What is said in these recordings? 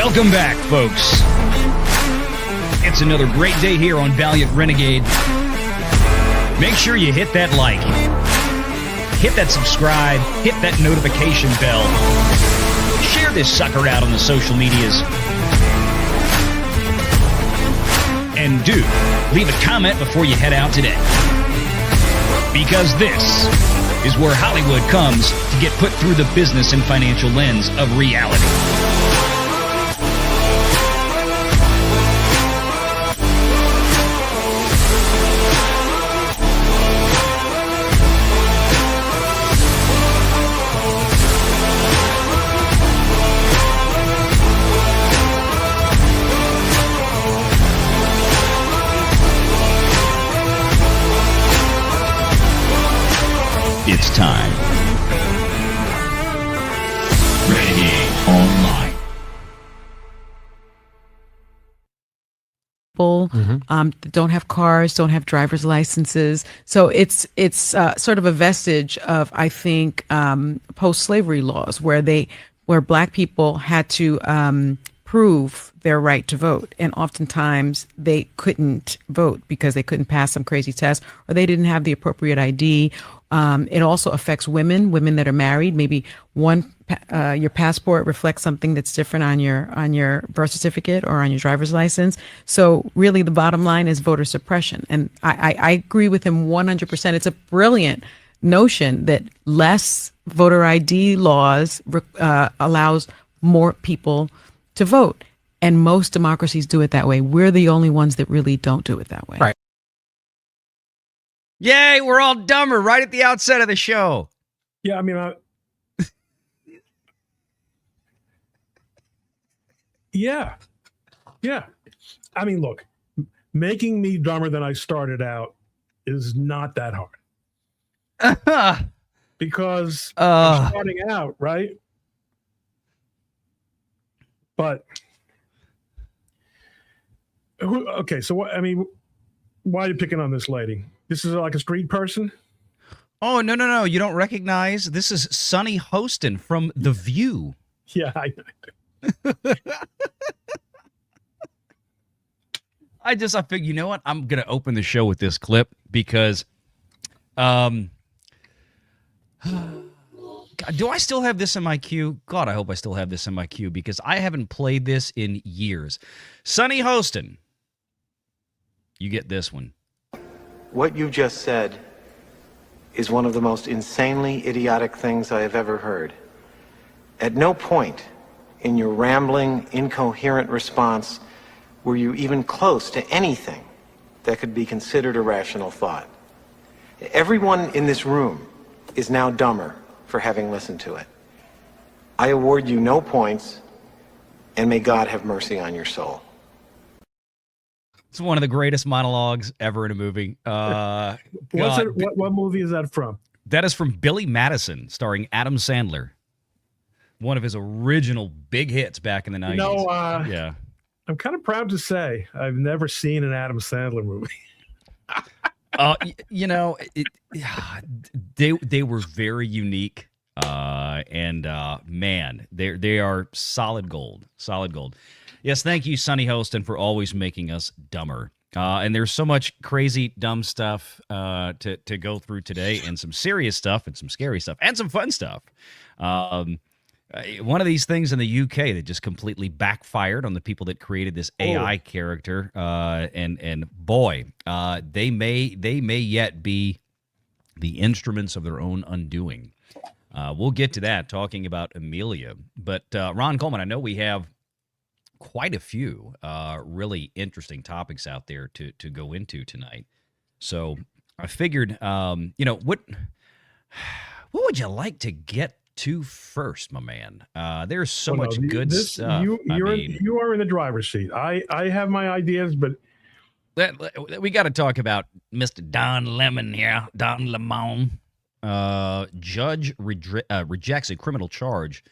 Welcome back, folks. It's another great day here on Valiant Renegade. Make sure you hit that like, hit that subscribe, hit that notification bell. Share this sucker out on the social medias. And do leave a comment before you head out today. Because this is where Hollywood comes to get put through the business and financial lens of reality. It's time. Renegade Online. Don't have cars, don't have driver's licenses. So it's sort of a vestige of, I think, post-slavery laws where Black people had to prove their right to vote. And oftentimes they couldn't vote because they couldn't pass some crazy test or they didn't have the appropriate ID. It also affects women that are married. Maybe your passport reflects something that's different on your birth certificate or on your driver's license. So really the bottom line is voter suppression. And I agree with him 100%. It's a brilliant notion that less voter ID laws allows more people to vote. And most democracies do it that way. We're the only ones that really don't do it that way. Right. Yay, we're all dumber right at the outset of the show. Yeah, I mean, yeah. I mean, look, making me dumber than I started out is not that hard. Because I'm starting out, right? But, okay, so what, I mean, why are you picking on this lady? This is like a street person? Oh, no. You don't recognize? This is Sunny Hostin from The View. Yeah, I figured, you know what? I'm going to open the show with this clip because, God, do I still have this in my queue? God, I hope I still have this in my queue because I haven't played this in years. Sunny Hostin. You get this one. What you just said is one of the most insanely idiotic things I have ever heard. At no point in your rambling, incoherent response were you even close to anything that could be considered a rational thought. Everyone in this room is now dumber for having listened to it. I award you no points, and may God have mercy on your soul. It's one of the greatest monologues ever in a movie. What movie is that from? That is from Billy Madison, starring Adam Sandler. One of his original big hits back in the 90s. Yeah. I'm kind of proud to say I've never seen an Adam Sandler movie. They were very unique. Man, they are solid gold. Solid gold. Yes, thank you, Sunny Hostin, for always making us dumber. And there's so much crazy, dumb stuff to go through today, and some serious stuff, and some scary stuff, and some fun stuff. One of these things in the UK that just completely backfired on the people that created this AI character, and boy, they may yet be the instruments of their own undoing. We'll get to that, talking about Amelia. But Ron Coleman, I know we have quite a few really interesting topics out there to go into tonight. So I figured, what would you like to get to first, my man? There's so much good stuff. You are in the driver's seat. I have my ideas, but we got to talk about Mr. Don Lemon here, Don Lemon. Judge rejects a criminal charge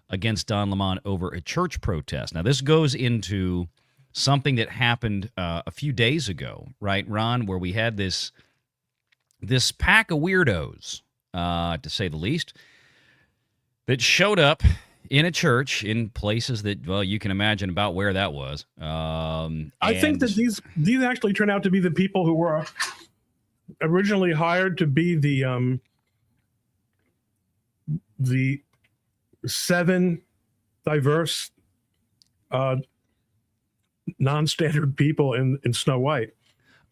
against Don Lemon over a church protest. Now, this goes into something that happened a few days ago, right, Ron, where we had this pack of weirdos, to say the least, that showed up in a church in places that, well, you can imagine about where that was. I think that these actually turn out to be the people who were originally hired to be the 7 diverse non-standard people in Snow White.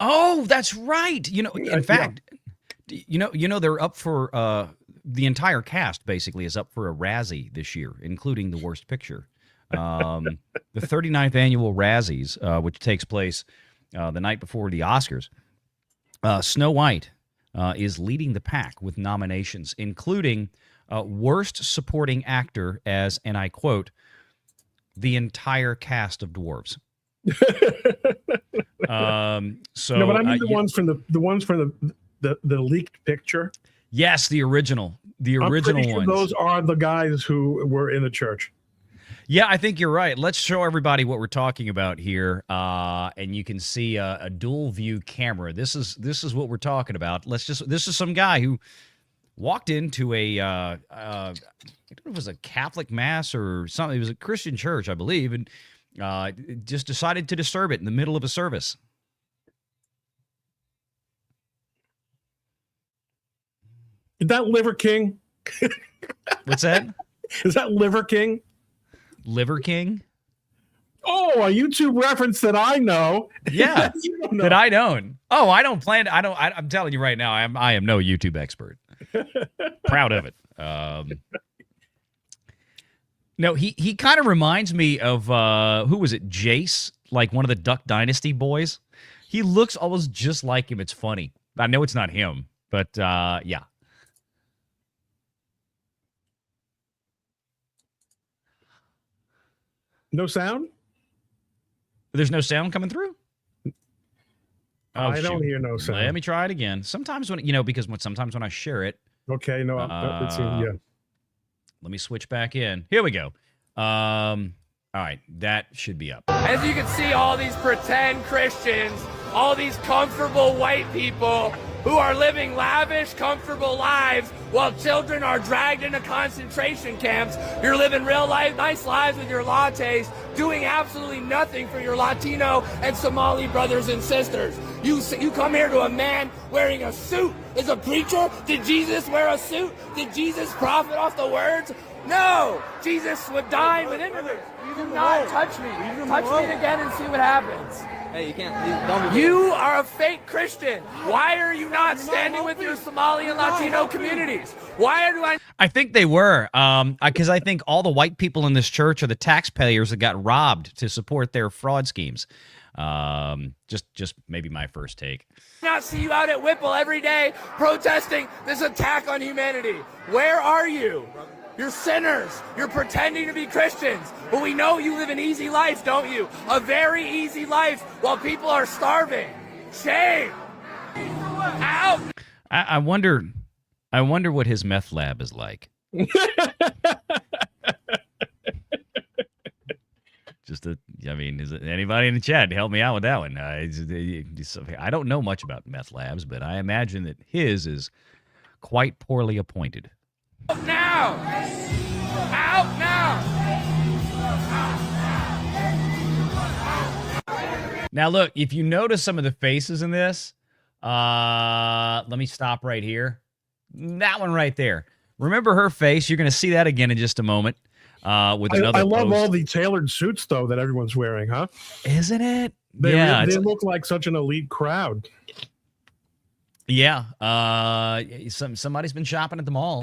Oh, that's right. In fact, they're up for the entire cast basically is up for a Razzie this year, including the worst picture. The 39th annual Razzies, which takes place the night before the Oscars. Snow White is leading the pack with nominations, including worst supporting actor as, and I quote, the entire cast of dwarves. So no, but I mean the ones from the leaked picture. Yes, the original ones. Sure those are the guys who were in the church. Yeah, I think you're right. Let's show everybody what we're talking about here, and you can see a dual view camera. This is what we're talking about. This is some guy who walked into I don't know if it was a Catholic mass or something. It was a Christian church, I believe, and just decided to disturb it in the middle of a service. Is that Liver King? What's that? Is that Liver King? Liver King? Oh, a YouTube reference that I know. Yeah, You don't know. that I don't. Oh, I don't plan. I'm telling you right now, I am no YouTube expert. Proud of it. No, he kind of reminds me of who was it? Jace, like one of the Duck Dynasty boys. He looks almost just like him. It's funny. I know it's not him, but yeah. No sound? There's no sound coming through? Oh, I don't hear no sound. Let me try it again. Sometimes because sometimes when I share it. Okay, no, let's see. Yeah. Let me switch back in. Here we go. All right, that should be up. As you can see, all these pretend Christians, all these comfortable white people who are living lavish, comfortable lives while children are dragged into concentration camps. You're living real life, nice lives with your lattes, doing absolutely nothing for your Latino and Somali brothers and sisters. You come here to a man wearing a suit. Is a preacher? Did Jesus wear a suit? Did Jesus profit off the words? No! Jesus would dine with immigrants. Do not touch me. Touch me again and see what happens. Hey, you can't. You are a fake Christian. Why are you not standing with your Somali and Latino communities? I think they were, because I think all the white people in this church are the taxpayers that got robbed to support their fraud schemes. Just maybe my first take. Not see you out at Whipple every day protesting this attack on humanity. Where are you? You're sinners. You're pretending to be Christians. But we know you live an easy life, don't you? A very easy life while people are starving. Shame. Out. I wonder what his meth lab is like. Is it anybody in the chat to help me out with that one? I don't know much about meth labs, but I imagine that his is quite poorly appointed. Out now! Out now! Now, look, if you notice some of the faces in this, let me stop right here. That one right there. Remember her face? You're going to see that again in just a moment. With another I love post. all the tailored suits, though, that everyone's wearing, huh? Isn't it? They look like such an elite crowd. Yeah. Somebody's been shopping at the mall.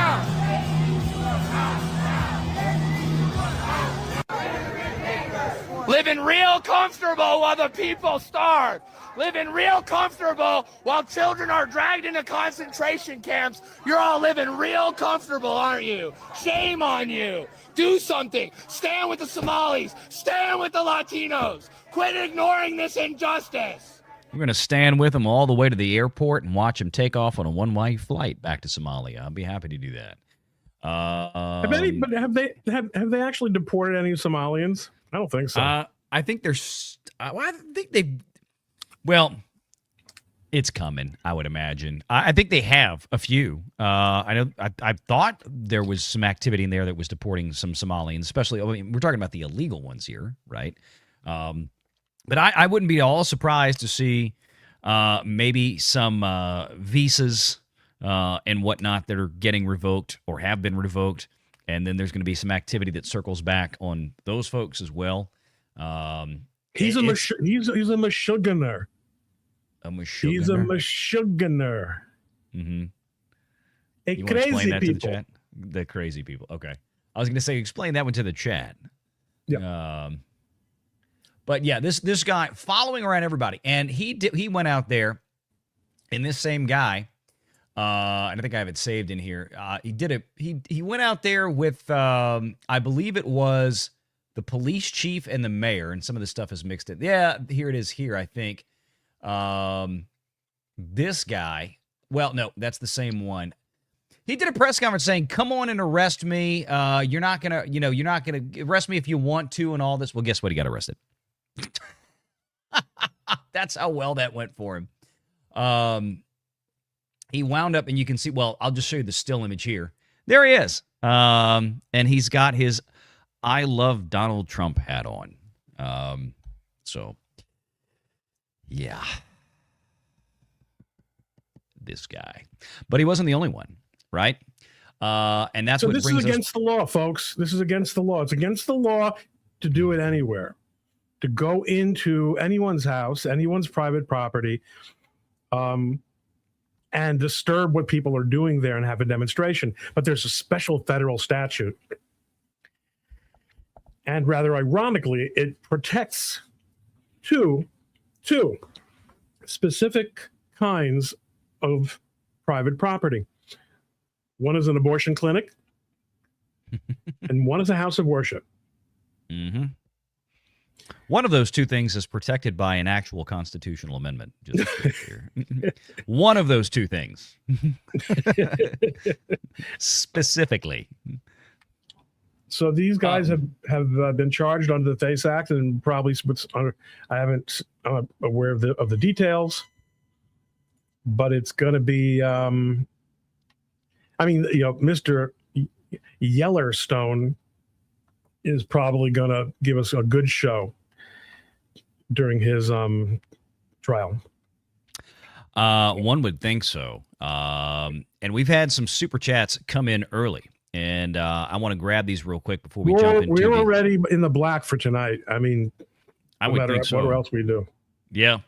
Living real comfortable while the people starve. Living real comfortable while children are dragged into concentration camps. You're all living real comfortable, aren't you? Shame on you. Do something. Stand with the Somalis. Stand with the Latinos. Quit ignoring this injustice. We're going to stand with them all the way to the airport and watch them take off on a one-way flight back to Somalia. I'll be happy to do that. Have they actually deported any Somalians? I don't think so. I think I think they've. Well, It's coming, I would imagine. I think they have a few. I know. I thought there was some activity in there that was deporting some Somalians, especially. I mean, we're talking about the illegal ones here, right? But I wouldn't be at all surprised to see maybe some visas and whatnot that are getting revoked or have been revoked, and then there's going to be some activity that circles back on those folks as well. He's a Meshuggah. He's a Meshuggah. Mm-hmm. A You want to crazy explain that to the people. chat? The crazy people. Okay. I was going to say, explain that one to the chat. Yeah. But yeah, this guy following around everybody, and he went out there, and this same guy, and I think I have it saved in here. He went out there with I believe it was the police chief and the mayor, and some of the stuff is mixed in. Yeah, here it is. Here I think. This guy, well, no, that's the same one. He did a press conference saying, "Come on and arrest me. You're not gonna arrest me if you want to, and all this." Well, guess what? He got arrested. That's how well that went for him. He wound up, and you can see. Well, I'll just show you the still image here. There he is, and he's got his "I love Donald Trump" hat on. So. Yeah. This guy. But he wasn't the only one, right? And that's what this brings is against the law, folks. This is against the law. It's against the law to do it anywhere. To go into anyone's house, anyone's private property, and disturb what people are doing there and have a demonstration. But there's a special federal statute. And rather ironically, it protects two specific kinds of private property. One is an abortion clinic, and one is a house of worship. Mm-hmm. One of those two things is protected by an actual constitutional amendment. Just to be clear. One of those two things. Specifically. So these guys have been charged under the FACE Act, and probably I'm aware of the details, but it's going to be. Mr. Yellowstone is probably going to give us a good show during his trial. One would think so. And we've had some super chats come in early. And I want to grab these real quick before we jump into we're already in the black for tonight. I mean, I would think so. What else we do? Yeah.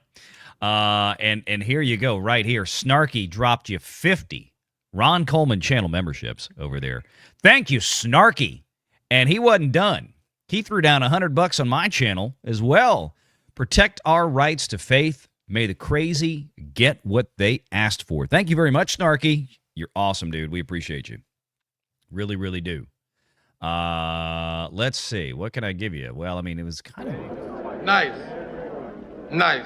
And here you go, right here. Snarky dropped you 50 Ron Coleman channel memberships over there. Thank you, Snarky. And he wasn't done. He threw down $100 on my channel as well. Protect our rights to faith. May the crazy get what they asked for. Thank you very much, Snarky. You're awesome, dude. We appreciate you. Really, really do. Let's see. What can I give you? Well, I mean, it was kind of... Nice.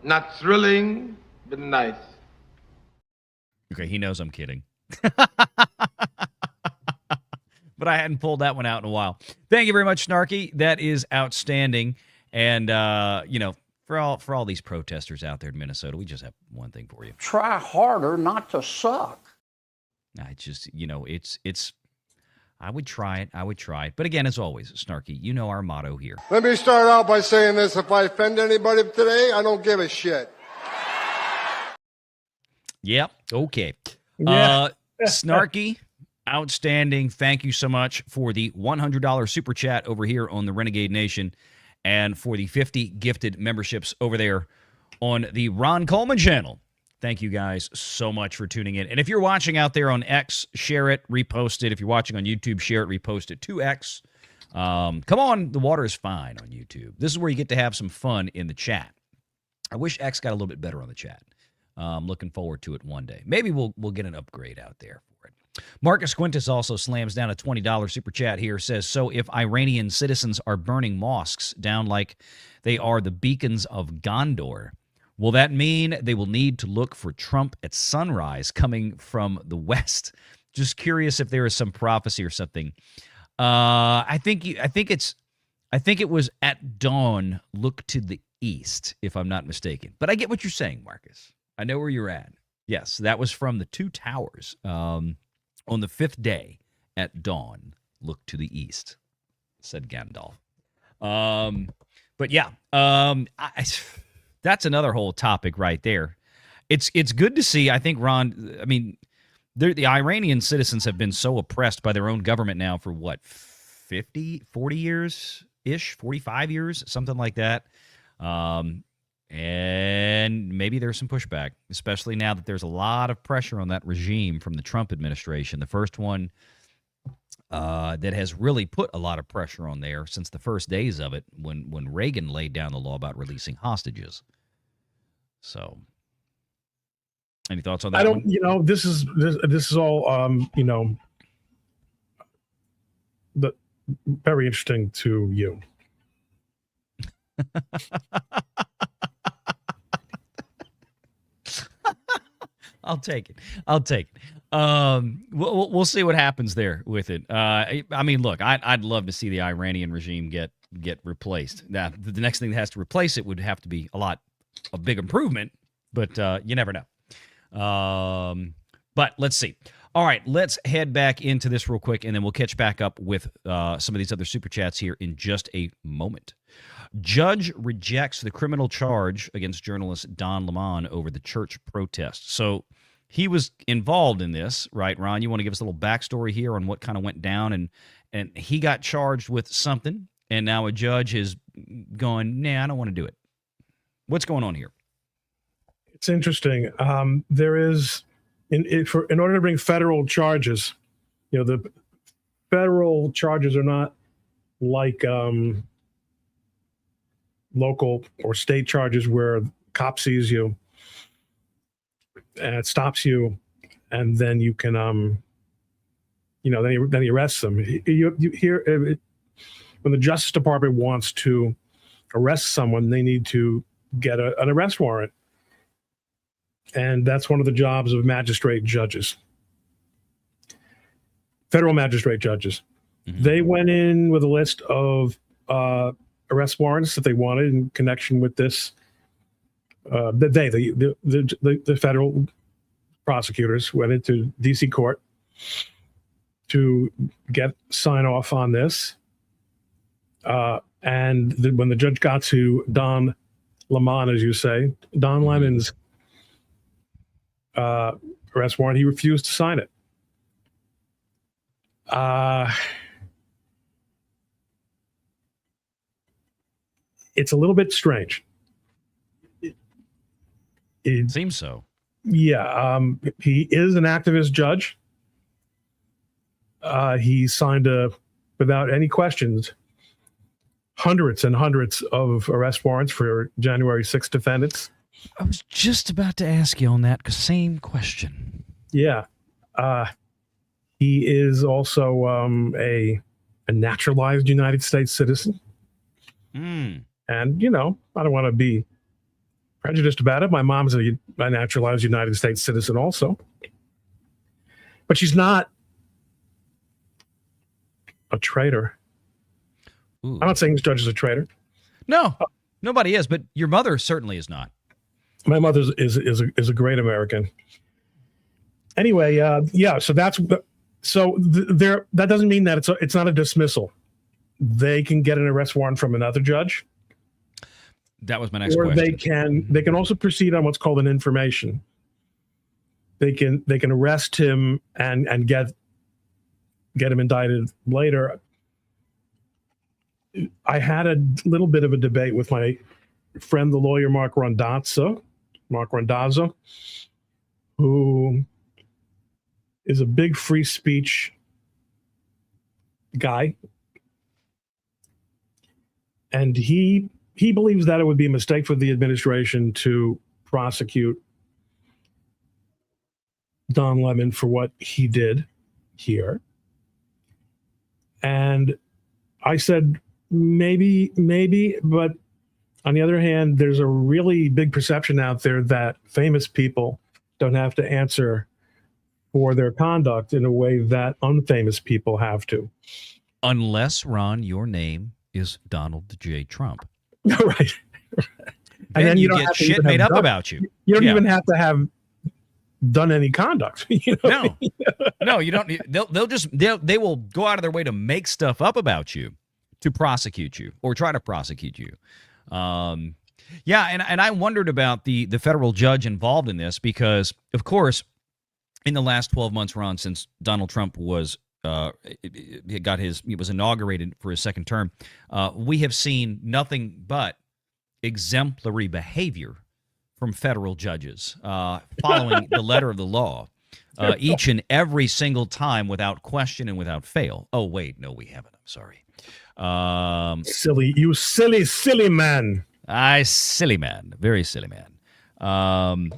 Not thrilling, but nice. Okay, he knows I'm kidding. But I hadn't pulled that one out in a while. Thank you very much, Snarky. That is outstanding. And, for all these protesters out there in Minnesota, we just have one thing for you. Try harder not to suck. I just, it's, I would try it. But again, as always, Snarky, you know our motto here. Let me start out by saying this. If I offend anybody today, I don't give a shit. Yep. Okay. Yeah. Snarky, outstanding. Thank you so much for the $100 super chat over here on the Renegade Nation and for the 50 gifted memberships over there on the Ron Coleman channel. Thank you guys so much for tuning in. And if you're watching out there on X, share it, repost it. If you're watching on YouTube, share it, repost it to X. Come on, the water is fine on YouTube. This is where you get to have some fun in the chat. I wish X got a little bit better on the chat. I'm looking forward to it one day. Maybe we'll get an upgrade out there for it. Marcus Quintus also slams down a $20 super chat here. Says, so if Iranian citizens are burning mosques down like they are the beacons of Gondor, will that mean they will need to look for Trump at sunrise coming from the west? Just curious if there is some prophecy or something. I think it was at dawn. Look to the east, if I'm not mistaken. But I get what you're saying, Marcus. I know where you're at. Yes, that was from the two towers. On the fifth day at dawn, look to the east, said Gandalf. But yeah, that's another whole topic right there. It's good to see. I think, Ron, I mean, the Iranian citizens have been so oppressed by their own government now for what, 40 years-ish, 45 years, something like that. And maybe there's some pushback, especially now that there's a lot of pressure on that regime from the Trump administration. The first one that has really put a lot of pressure on there since the first days of it, when Reagan laid down the law about releasing hostages. So, any thoughts on that? This is all, very interesting to you. I'll take it. We'll see what happens there with it. I mean, look, I'd love to see the Iranian regime get replaced. Now, the next thing that has to replace it would have to be a big improvement, but you never know. But let's see. All right, let's head back into this real quick, and then we'll catch back up with some of these other super chats here in just a moment. Judge rejects the criminal charge against journalist Don Lemon over the church protest. So he was involved in this, right, Ron? You want to give us a little backstory here on what kind of went down? And he got charged with something, and now a judge is going, nah, I don't want to do it. What's going on here? It's interesting. There is, in order to bring federal charges, the federal charges are not like local or state charges where a cop sees you and it stops you, and then you can, then he arrests them. You hear when the Justice Department wants to arrest someone, they need to get an arrest warrant. And that's one of the jobs of magistrate judges, federal magistrate judges. Mm-hmm. They went in with a list of arrest warrants that they wanted in connection with this. The federal prosecutors went into D.C. court to get sign off on this. And when the judge got to Don Lemon, as you say, Don Lemon's arrest warrant, he refused to sign it. It's a little bit strange. It seems so. Yeah. He is an activist judge. He signed without any questions, hundreds and hundreds of arrest warrants for January 6th defendants. I was just about to ask you on that same question. Yeah. He is also a naturalized United States citizen. Mm. And, I don't want to be prejudiced about it. My mom's a naturalized United States citizen also. But she's not a traitor. Ooh. I'm not saying this judge is a traitor. No, nobody is, but your mother certainly is not. My mother is a great American. Anyway, yeah. So that doesn't mean that it's not a dismissal. They can get an arrest warrant from another judge. That was my next question. Or they can also proceed on what's called an information. They can arrest him and get him indicted later. I had a little bit of a debate with my friend, the lawyer Mark Randazzo, who is a big free speech guy. And he believes that it would be a mistake for the administration to prosecute Don Lemon for what he did here. And I said, maybe, but on the other hand, there's a really big perception out there that famous people don't have to answer for their conduct in a way that unfamous people have to. Unless, Ron, your name is Donald J. Trump. Right. And then you don't get have to shit even made have up done- about you. You don't Yeah. even have to have done any conduct. You know? No, you don't. They will go out of their way to make stuff up about you to prosecute you or try to prosecute you. Yeah, and I wondered about the federal judge involved in this because, of course, in the last 12 months, Ron, since Donald Trump was he was inaugurated for his second term, we have seen nothing but exemplary behavior from federal judges following the letter of the law each and every single time without question and without fail. Oh, wait, no, we haven't. I'm sorry. Silly man. Silly man. Very silly man.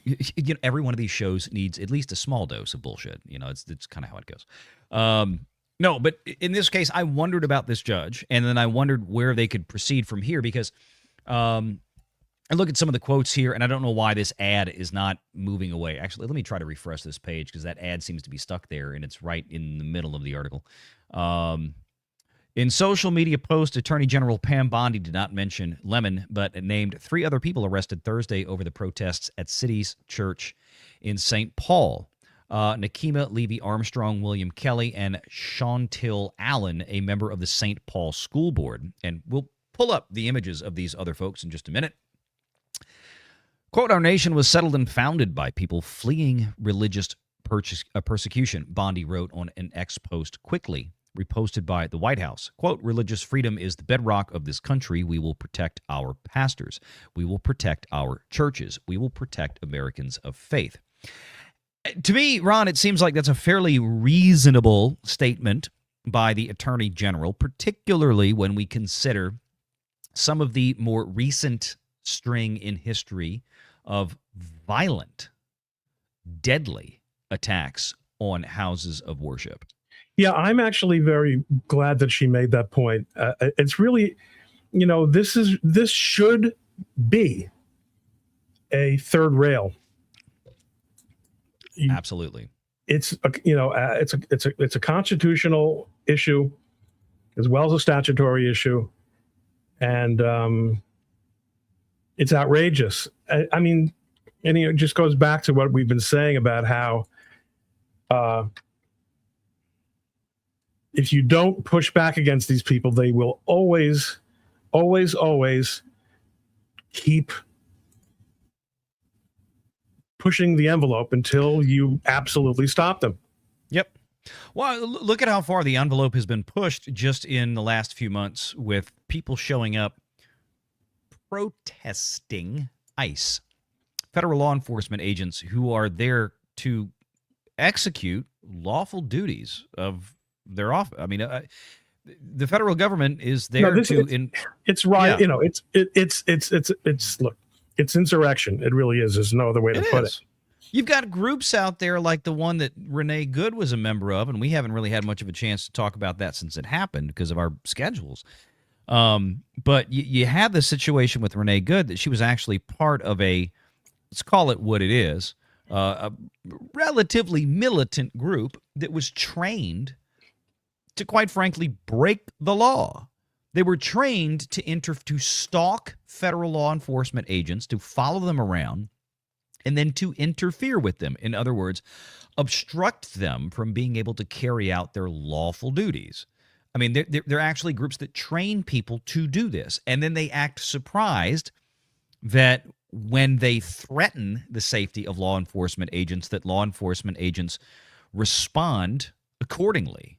You know, every one of these shows needs at least a small dose of bullshit. You know, it's kind of how it goes. No, but in this case, I wondered about this judge, and then I wondered where they could proceed from here because I look at some of the quotes here, and I don't know why this ad is not moving away. Actually, let me try to refresh this page because that ad seems to be stuck there, and it's right in the middle of the article. In social media post, Attorney General Pam Bondi did not mention Lemon, but named 3 other people arrested Thursday over the protests at City's Church in St. Paul. Nakima Levy Armstrong, William Kelly, and Chantil Allen, a member of the St. Paul School Board. And we'll pull up the images of these other folks in just a minute. Quote, our nation was settled and founded by people fleeing religious persecution, Bondi wrote on an X post quickly reposted by the White House. Quote, religious freedom is the bedrock of this country. We will protect our pastors. We will protect our churches. We will protect Americans of faith. To me, Ron, it seems like that's a fairly reasonable statement by the Attorney General, particularly when we consider some of the more recent string in history of violent, deadly attacks on houses of worship. Yeah, I'm actually very glad that she made that point. It's really, you know, this should be a third rail. Absolutely. It's a constitutional issue as well as a statutory issue, and it's outrageous. I mean, and it just goes back to what we've been saying about how if you don't push back against these people, they will always keep pushing the envelope until you absolutely stop them. Yep. Well, look at how far the envelope has been pushed just in the last few months with people showing up protesting ICE, federal law enforcement agents who are there to execute lawful duties of their office. I mean, the federal government is there It's right. Yeah. You know, it's look, it's insurrection. It really is. There's no other way to put it. You've got groups out there like the one that Renee Good was a member of, and we haven't really had much of a chance to talk about that since it happened because of our schedules. But you have the situation with Renee Good that she was actually part of let's call it what it is, a relatively militant group that was trained to, quite frankly, break the law. They were trained to stalk federal law enforcement agents, to follow them around, and then to interfere with them. In other words, obstruct them from being able to carry out their lawful duties. I mean, they're actually groups that train people to do this, and then they act surprised that when they threaten the safety of law enforcement agents, that law enforcement agents respond accordingly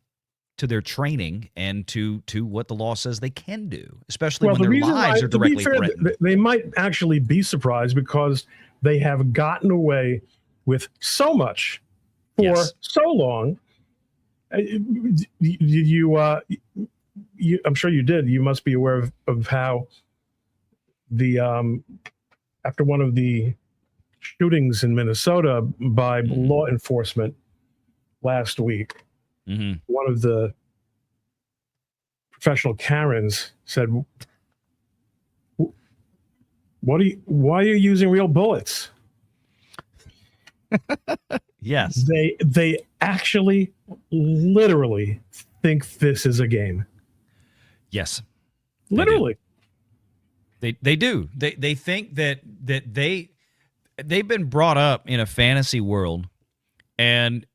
to their training and to what the law says they can do, especially when their lives are directly threatened. They might actually be surprised because they have gotten away with so much for so long. I'm sure you did. You must be aware of how after one of the shootings in Minnesota by law enforcement last week, one of the professional Karens said, why are you using real bullets? Yes. They actually literally think this is a game. Yes. Literally. They do. They think that they've been brought up in a fantasy world, and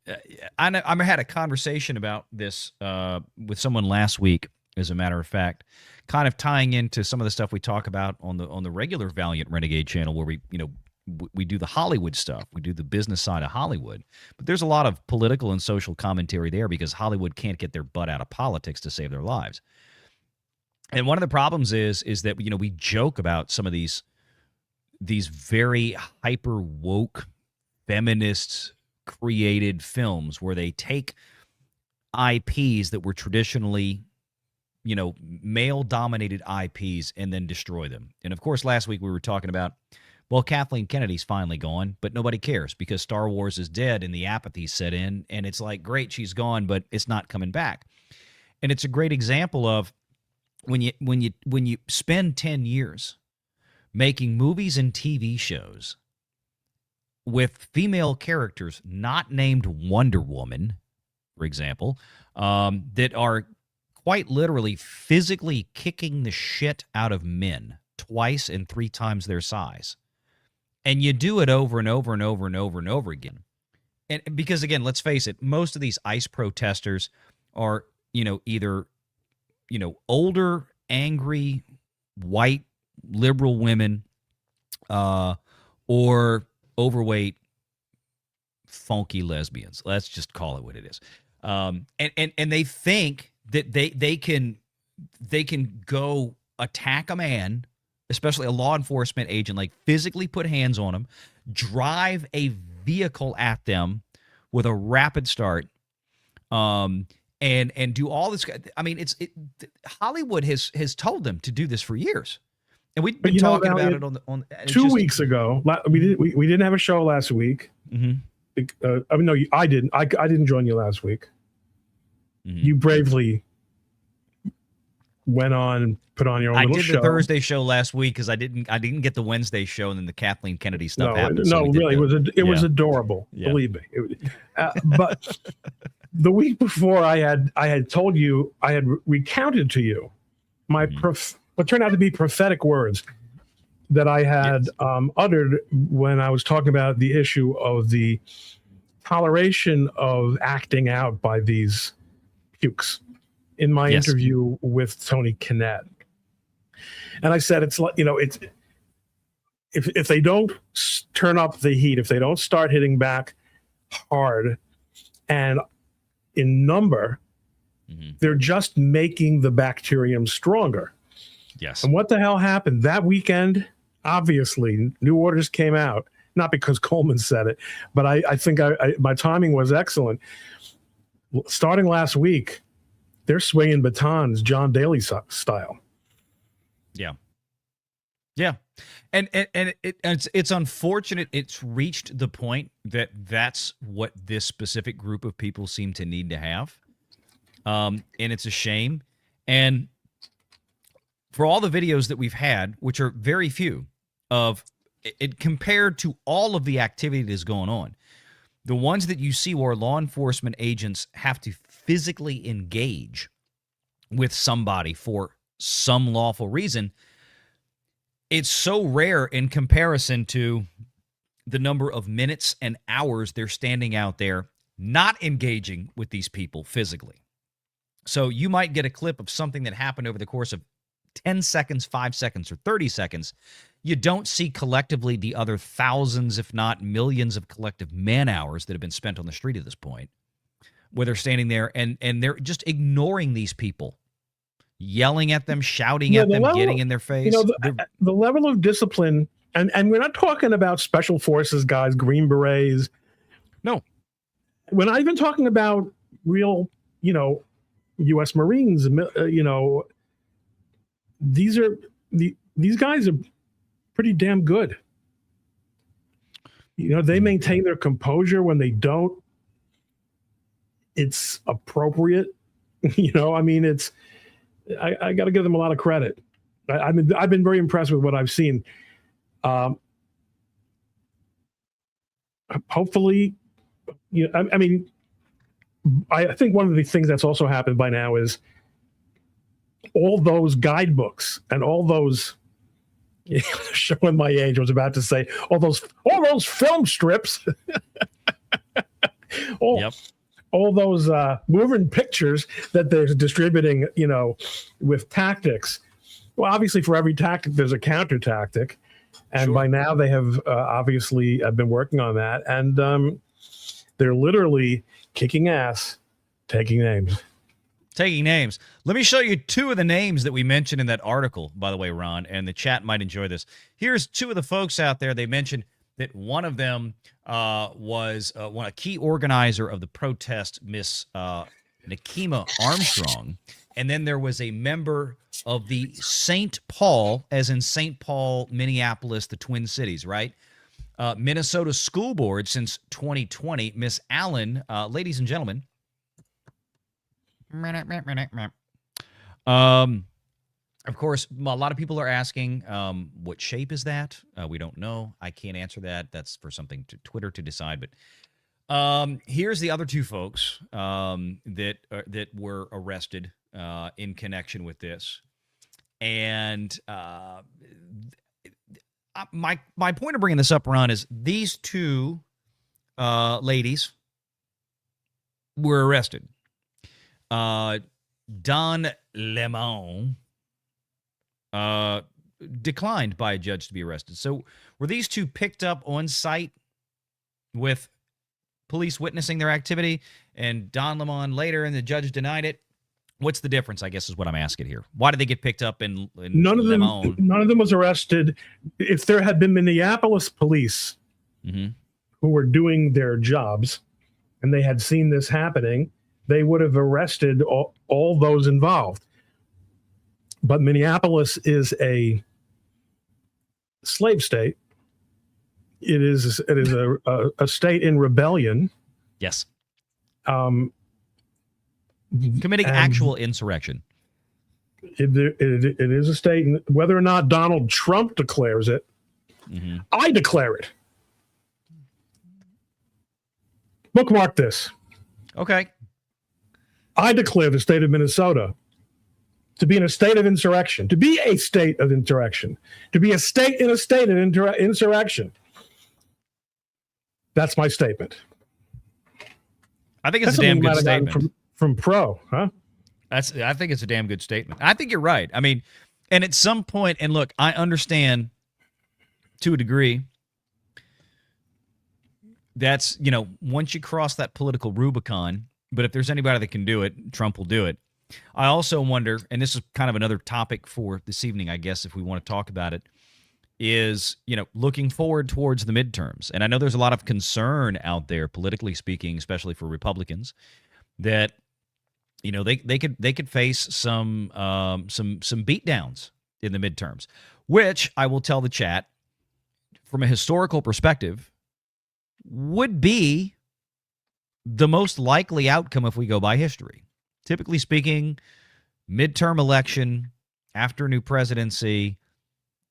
I had a conversation about this with someone last week, as a matter of fact, kind of tying into some of the stuff we talk about on the regular Valiant Renegade channel, where we do the Hollywood stuff, we do the business side of Hollywood, but there's a lot of political and social commentary there because Hollywood can't get their butt out of politics to save their lives. And one of the problems is that we joke about some of these very hyper woke feminist created films where they take IPs that were traditionally male dominated IPs and then destroy them. And of course, last week we were talking about, well, Kathleen Kennedy's finally gone, but nobody cares because Star Wars is dead and the apathy set in, and it's like, great, she's gone, but it's not coming back. And it's a great example of when you spend 10 years making movies and TV shows with female characters not named Wonder Woman, for example, that are quite literally physically kicking the shit out of men twice and 3 times their size. And you do it over and over and over and over and over again. And because, again, let's face it, most of these ICE protesters are, either older, angry, white, liberal women, or overweight, funky lesbians. Let's just call it what it is. And they think that they can go attack a man, especially a law enforcement agent, like physically put hands on them, drive a vehicle at them with a rapid start, and do all this. I mean, Hollywood has told them to do this for years, and we've been talking about it on 2 weeks ago. We didn't have a show last week. Mm-hmm. No, I didn't. I didn't join you last week. Mm-hmm. You bravely went on, put on your own little show. I did the Thursday show last week because I didn't get the Wednesday show, and then the Kathleen Kennedy stuff happened. No, really, it was adorable. Yeah. Believe me. But the week before, I had told you, I had recounted to you my what turned out to be prophetic words that I had uttered when I was talking about the issue of the toleration of acting out by these pukes in my interview with Tony Kinnett. And I said, it's like, it's if they don't turn up the heat, if they don't start hitting back hard and in number, they're just making the bacterium stronger. Yes. And what the hell happened that weekend? Obviously, new orders came out, not because Coleman said it, but I think my timing was excellent. Starting last week, they're swinging batons, John Daly style. Yeah. Yeah. And it's unfortunate it's reached the point that that's what this specific group of people seem to need to have. And it's a shame. And for all the videos that we've had, which are very few, of it compared to all of the activity that is going on, the ones that you see where law enforcement agents have to physically engage with somebody for some lawful reason, it's so rare in comparison to the number of minutes and hours they're standing out there not engaging with these people physically. So you might get a clip of something that happened over the course of 10 seconds, 5 seconds, or 30 seconds. You don't see collectively the other thousands, if not millions of collective man hours that have been spent on the street at this point, where they're standing there and they're just ignoring these people, yelling at them, shouting at them, getting in their face. The level of discipline, and we're not talking about special forces guys, Green Berets. No. We're not even talking about real, U.S. Marines, these guys are pretty damn good. They maintain their composure when they don't. It's appropriate. It's. I got to give them a lot of credit. I've been very impressed with what I've seen. Hopefully, I think one of the things that's also happened by now is all those guidebooks and all those showing my age. I was about to say all those film strips. All those moving pictures that they're distributing, with tactics. Well, obviously, for every tactic, there's a counter tactic. And by now, they have obviously been working on that. And they're literally kicking ass, taking names. Taking names. Let me show you two of the names that we mentioned in that article, by the way, Ron, and the chat might enjoy this. Here's two of the folks out there. They mentioned that one of them was a key organizer of the protest, Miss Nakima Armstrong. And then there was a member of the St. Paul, as in St. Paul, Minneapolis, the Twin Cities, right? Minnesota School Board since 2020. Miss Allen, ladies and gentlemen. Of course, a lot of people are asking, what shape is that? We don't know. I can't answer that. That's for something to Twitter to decide. But here's the other two folks that were arrested in connection with this. And my point of bringing this up, Ron, is these two ladies were arrested. Don Lemon declined by a judge to be arrested. So were these two picked up on site with police witnessing their activity, and Don Lemon later and the judge denied it? What's the difference, I guess, is what I'm asking here. Why did they get picked up in none of them? Lemon? None of them was arrested. If there had been Minneapolis police who were doing their jobs and they had seen this happening, they would have arrested all those involved. But Minneapolis is a slave state. It is a state in rebellion. Yes. Committing actual insurrection. It is a state, and whether or not Donald Trump declares it, I declare it. Bookmark this. Okay. I declare the state of Minnesota to be in a state of insurrection, to be a state of insurrection, to be a state in a state of insurrection. That's my statement. I think it's a damn good statement. From Pro, huh? I think it's a damn good statement. I think you're right. I mean, and at some point, and look, I understand to a degree that's, once you cross that political Rubicon, but if there's anybody that can do it, Trump will do it. I also wonder, and this is kind of another topic for this evening, I guess, if we want to talk about it, is, looking forward towards the midterms. And I know there's a lot of concern out there, politically speaking, especially for Republicans, that, they could face some beatdowns in the midterms, which I will tell the chat, from a historical perspective, would be the most likely outcome if we go by history. Typically speaking, midterm election, after a new presidency,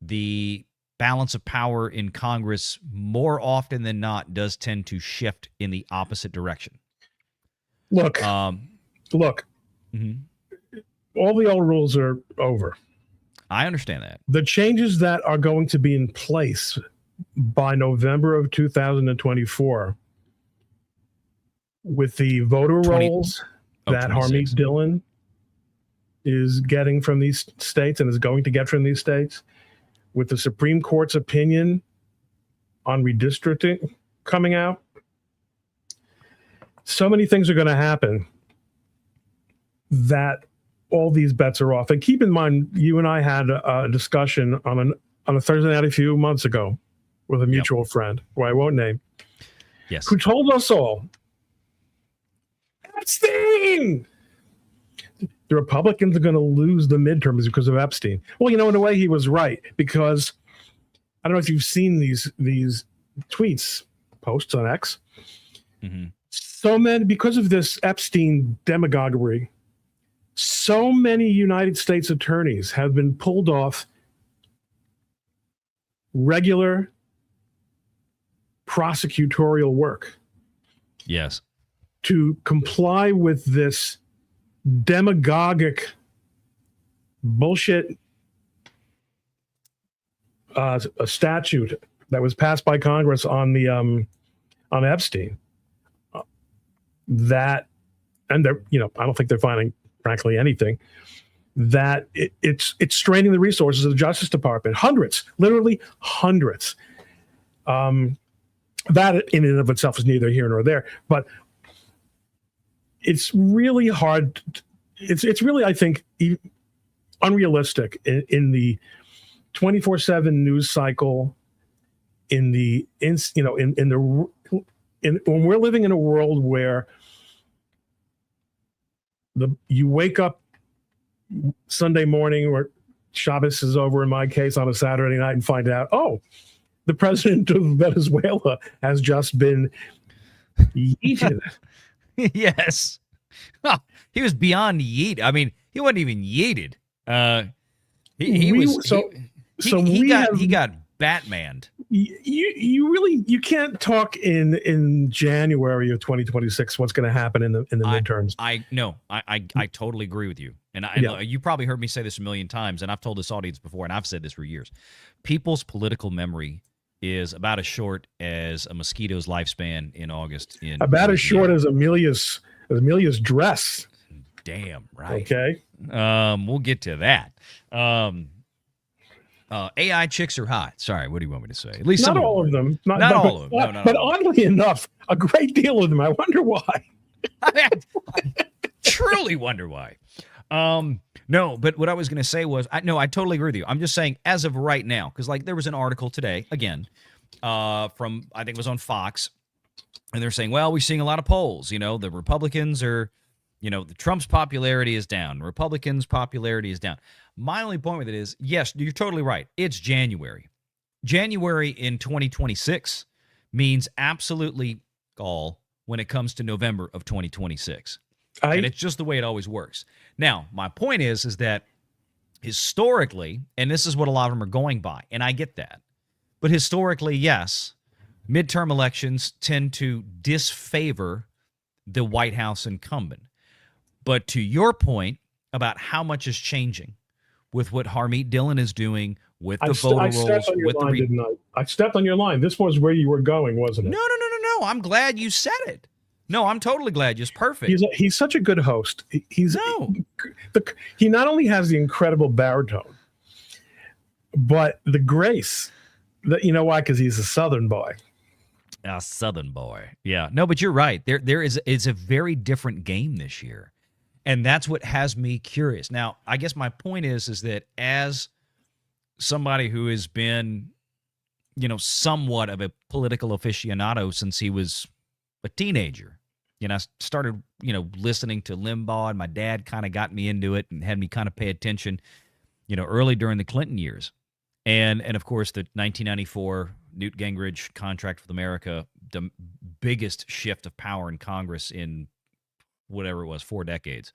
the balance of power in Congress more often than not does tend to shift in the opposite direction. Look. All the old rules are over. I understand that. The changes that are going to be in place by November of 2024 with the voter rolls that Harmeet Dillon is getting from these states and is going to get from these states, with the Supreme Court's opinion on redistricting coming out, so many things are going to happen that all these bets are off. And keep in mind, you and I had a discussion on a Thursday night a few months ago with a mutual friend, who I won't name, who told us all, Epstein! The Republicans are going to lose the midterms because of Epstein. Well, in a way he was right, because I don't know if you've seen these tweets, posts on X. So many, because of this Epstein demagoguery, so many United States attorneys have been pulled off regular prosecutorial work. Yes. To comply with this demagogic bullshit a statute that was passed by Congress on the on Epstein. That, and they're, I don't think they're finding, frankly, anything. That it's straining the resources of the Justice Department. Hundreds, literally hundreds. That in and of itself is neither here nor there, but it's really hard. It's really, I think, unrealistic in the 24/7 news cycle. When we're living in a world where you wake up Sunday morning, or Shabbos is over in my case on a Saturday night, and find out, oh, the president of Venezuela has just been yeeted. Yes. Oh, he was beyond yeet. I mean, he wasn't even yeeted. He got Batmaned. You can't talk in January of 2026 what's going to happen in the midterms. I totally agree with you. And you probably heard me say this a million times, and I've told this audience before, and I've said this for years. People's political memory is about as short as a mosquito's lifespan in August. About as short as Amelia's dress. Damn right. Okay. We'll get to that. AI chicks are hot. Sorry, what do you want me to say? At least not all of them. Not all of them. No, but oddly enough, a great deal of them. I wonder why. I truly wonder why. No, but what I was going to say was, I totally agree with you. I'm just saying, as of right now, because there was an article today, again, from, I think it was on Fox, and they're saying, well, we're seeing a lot of polls. The Republicans are, the Trump's popularity is down. Republicans' popularity is down. My only point with it is, yes, you're totally right. It's January. January in 2026 means absolutely all when it comes to November of 2026. And it's just the way it always works. Now, my point is that historically, and this is what a lot of them are going by, and I get that, but historically, yes, midterm elections tend to disfavor the White House incumbent. But to your point about how much is changing with what Harmeet Dillon is doing, with the voter rolls, I stepped on your line. This was where you were going, wasn't it? No. I'm glad you said it. No, I'm totally glad. It's perfect. He's such a good host. He not only has the incredible baritone, but the grace. Why? Because he's a Southern boy. A Southern boy. Yeah. No, but you're right. It's a very different game this year. And that's what has me curious. Now, I guess my point is that as somebody who has been, somewhat of a political aficionado since he was a teenager, I started, listening to Limbaugh, and my dad kind of got me into it and had me kind of pay attention, early during the Clinton years. And of course, the 1994 Newt Gingrich contract with America, the biggest shift of power in Congress in whatever it was, 4 decades.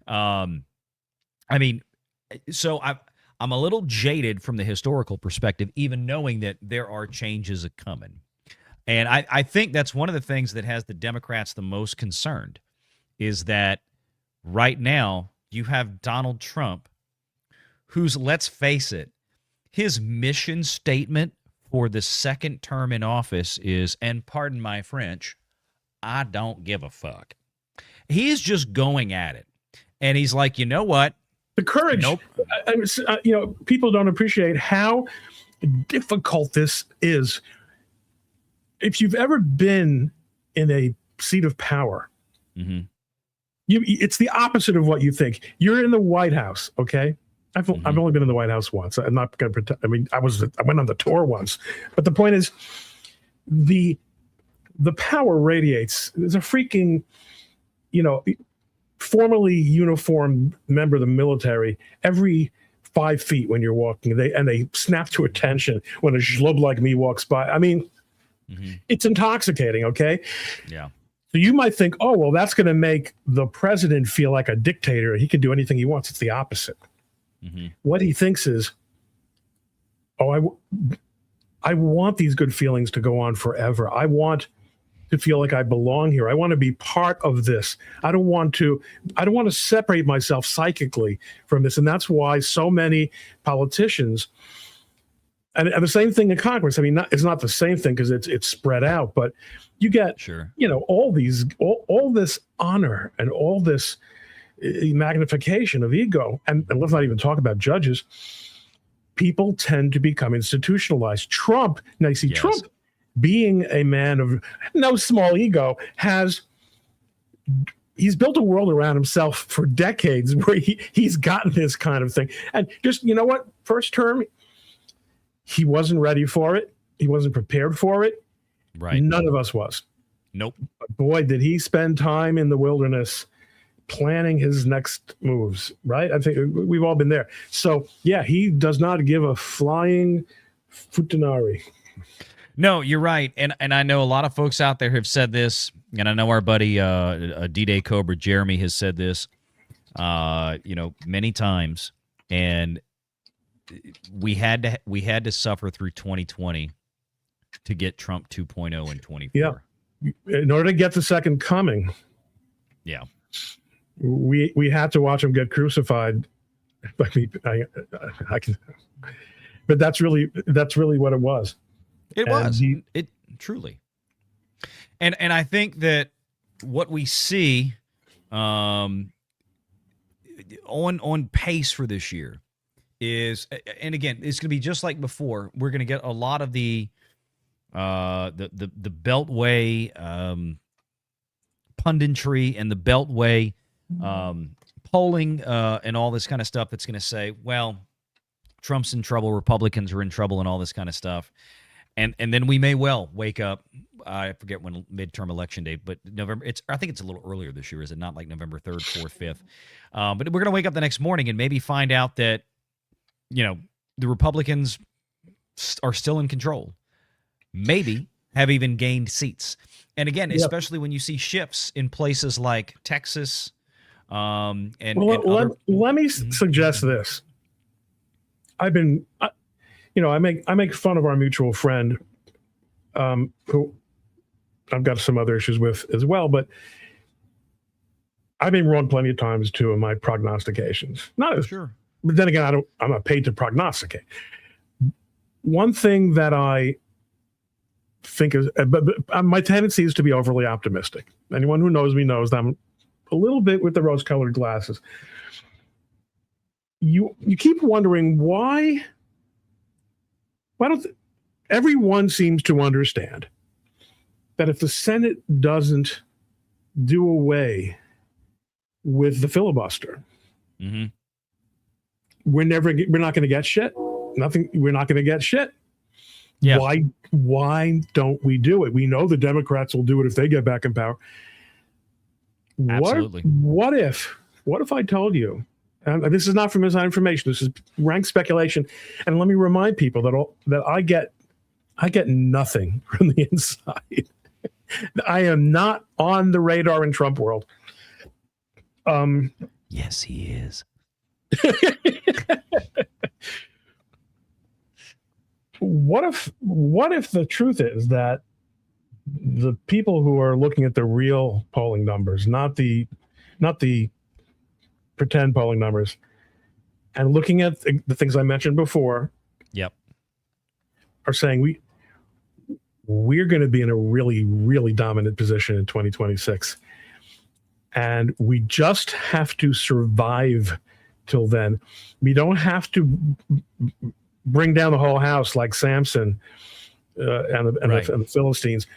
So I'm a little jaded from the historical perspective, even knowing that there are changes coming. And I think that's one of the things that has the Democrats the most concerned, is that right now you have Donald Trump, who's, let's face it, his mission statement for the second term in office is, and pardon my French, I don't give a fuck. He's just going at it. And he's like, you know what? The courage. Nope. People don't appreciate how difficult this is. If you've ever been in a seat of power, mm-hmm. It's the opposite of what you think. You're in the White House, okay? I've only been in the White House once. I'm not going to pretend. I went on the tour once. But the point is, the power radiates. There's a freaking, formerly uniformed member of the military every 5 feet when you're walking. They snap to attention when a schlub like me walks by. Mm-hmm. It's intoxicating, okay? Yeah. So you might think, oh, well, that's going to make the president feel like a dictator. He can do anything he wants. It's the opposite. Mm-hmm. What he thinks is, oh, I want these good feelings to go on forever. I want to feel like I belong here. I want to be part of this. I don't want to separate myself psychically from this. And that's why so many politicians and the same thing in Congress. I mean, it's not the same thing because it's spread out, but you get, Sure. all this honor and all this magnification of ego. And let's not even talk about judges. People tend to become institutionalized. Trump, now you see, Yes. Trump, being a man of no small ego, he's built a world around himself for decades where he's gotten this kind of thing. And just, you know what? First term, he wasn't ready for it. He wasn't prepared for it. Right. None of us was. Nope. But boy, did he spend time in the wilderness planning his next moves, right? I think we've all been there. So, yeah, he does not give a flying futanari. No, you're right. And I know a lot of folks out there have said this, and I know our buddy D-Day Cobra Jeremy has said this many times, and we had to suffer through 2020 to get Trump 2.0 in 24. Yeah. In order to get the second coming, Yeah. we had to watch him get crucified. I can, but that's really what it was. It was. It truly. And I think that what we see on pace for this year is, and again, it's going to be just like before. We're going to get a lot of the Beltway punditry and the Beltway polling and all this kind of stuff that's going to say, well, Trump's in trouble, Republicans are in trouble, and all this kind of stuff. And then we may well wake up. I forget when midterm election date, but November. I think it's a little earlier this year. Is it not like November 3rd, 4th, 5th? But we're going to wake up the next morning and maybe find out that the Republicans are still in control. Maybe have even gained seats. And again, especially when you see shifts in places like Texas. Let me suggest this. I make fun of our mutual friend, who I've got some other issues with as well, but I've been wrong plenty of times too in my prognostications. Sure. But then again, I'm not paid to prognosticate. One thing that I think is, but my tendency is to be overly optimistic. Anyone who knows me knows that I'm a little bit with the rose-colored glasses. You keep wondering why don't everyone seems to understand that if the Senate doesn't do away with the filibuster, mm-hmm. we're not going to get shit. We're not going to get shit. Yeah. Why don't we do it? We know the Democrats will do it if they get back in power. Absolutely. What if I told you, and this is not from inside information, this is rank speculation, and let me remind people that I get nothing from the inside. I am not on the radar in Trump world. Yes, he is. What if the truth is that the people who are looking at the real polling numbers, not the pretend polling numbers, and looking at the things I mentioned before, yep, are saying we're going to be in a really, really dominant position in 2026. And we just have to survive till then. We don't have to bring down the whole house like Samson and the Philistines.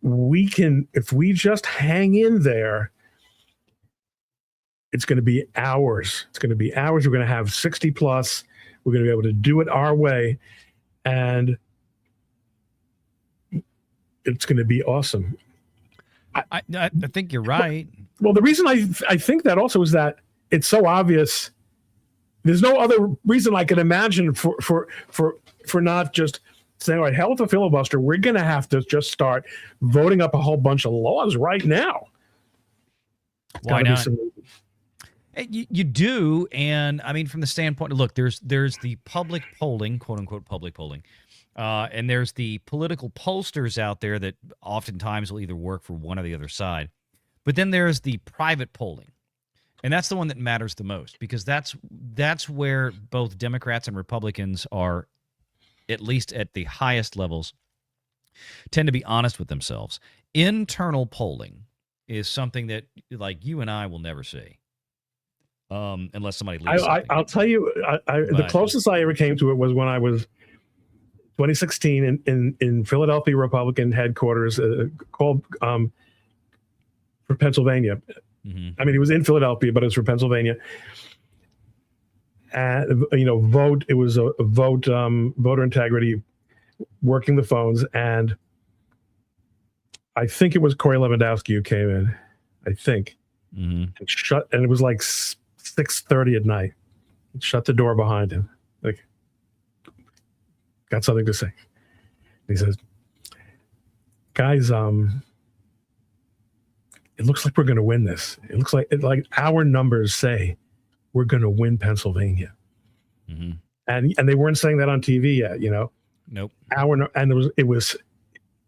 We can, if we just hang in there, it's going to be hours. It's going to be hours. We're going to have 60 plus. We're going to be able to do it our way. And it's going to be awesome. I think you're right. Well, the reason I think that also is that it's so obvious. There's no other reason I can imagine for not just saying, all right, hell with the filibuster. We're going to have to just start voting up a whole bunch of laws right now. Why not? You do, and I mean, from the standpoint, look, there's the public polling, quote unquote public polling, and there's the political pollsters out there that oftentimes will either work for one or the other side. But then there's the private polling, and that's the one that matters the most because that's where both Democrats and Republicans are at least at the highest levels, tend to be honest with themselves. Internal polling is something that, like, you and I will never see, unless somebody leaks something. I'll tell you, the closest I ever came to it was when I was 2016 in Philadelphia Republican headquarters called for Pennsylvania. I mean, it was in Philadelphia, but it was for Pennsylvania. And vote. It was a vote, voter integrity, working the phones, and I think it was Corey Lewandowski who came in. I think and it was like 6:30 at night. Shut the door behind him. Like, got something to say. He says, "Guys, it looks like we're going to win this. It looks like our numbers say we're going to win Pennsylvania." And they weren't saying that on TV yet, Nope.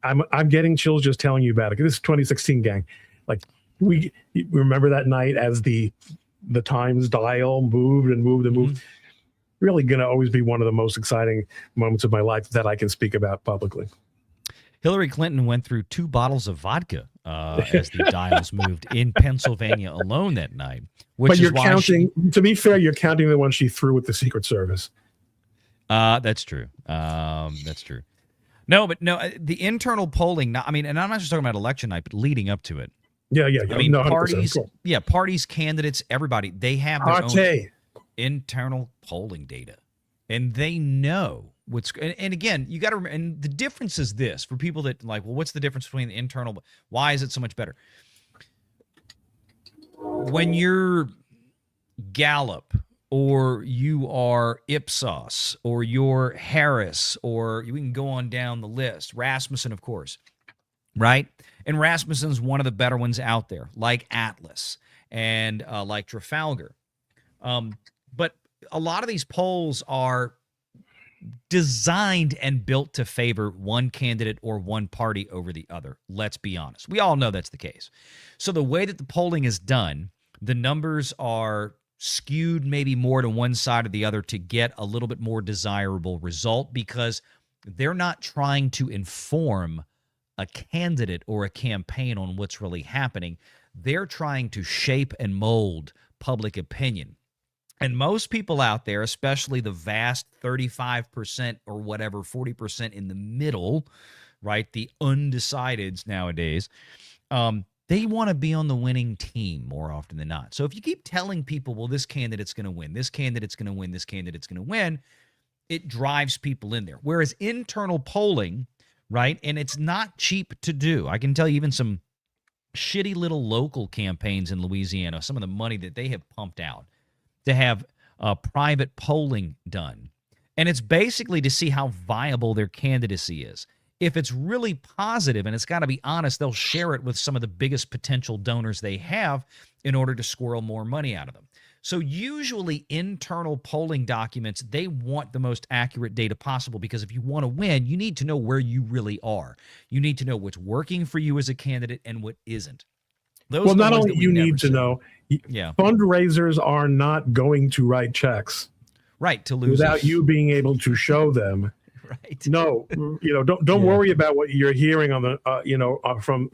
I'm getting chills just telling you about it. This is 2016, gang. Like, we remember that night as the Times dial moved and moved and moved. Really going to always be one of the most exciting moments of my life that I can speak about publicly. Hillary Clinton went through 2 bottles of vodka as the dials moved in Pennsylvania alone that night. But you're counting, to be fair, you're counting the one she threw with the Secret Service. That's true. That's true. No, the internal polling, and I'm not just talking about election night, but leading up to it. Yeah. I mean, no, parties, parties, candidates, everybody, they have their own internal polling data, and they know what's. And again, you got to remember, and the difference is this for people that like, well, what's the difference between the internal? Why is it so much better? When you're Gallup, or you are Ipsos, or you're Harris, or we can go on down the list. Rasmussen, of course, right? And Rasmussen's one of the better ones out there, like Atlas and like Trafalgar. But a lot of these polls are designed and built to favor one candidate or one party over the other. Let's be honest. We all know that's the case. So the way that the polling is done, the numbers are skewed maybe more to one side or the other to get a little bit more desirable result, because they're not trying to inform a candidate or a campaign on what's really happening. They're trying to shape and mold public opinion. And most people out there, especially the vast 35% or whatever, 40% in the middle, right, the undecideds nowadays, they want to be on the winning team more often than not. So if you keep telling people, well, this candidate's going to win, this candidate's going to win, this candidate's going to win, it drives people in there. Whereas internal polling, right, and it's not cheap to do. I can tell you even some shitty little local campaigns in Louisiana, some of the money that they have pumped out to have private polling done. And it's basically to see how viable their candidacy is. If it's really positive, and it's got to be honest, they'll share it with some of the biggest potential donors they have in order to squirrel more money out of them. So usually internal polling documents, they want the most accurate data possible, because if you want to win, you need to know where you really are. You need to know what's working for you as a candidate and what isn't. Well, not only you need to know, fundraisers are not going to write checks, right, to lose without you being able to show them. Right. No, don't worry about what you're hearing on the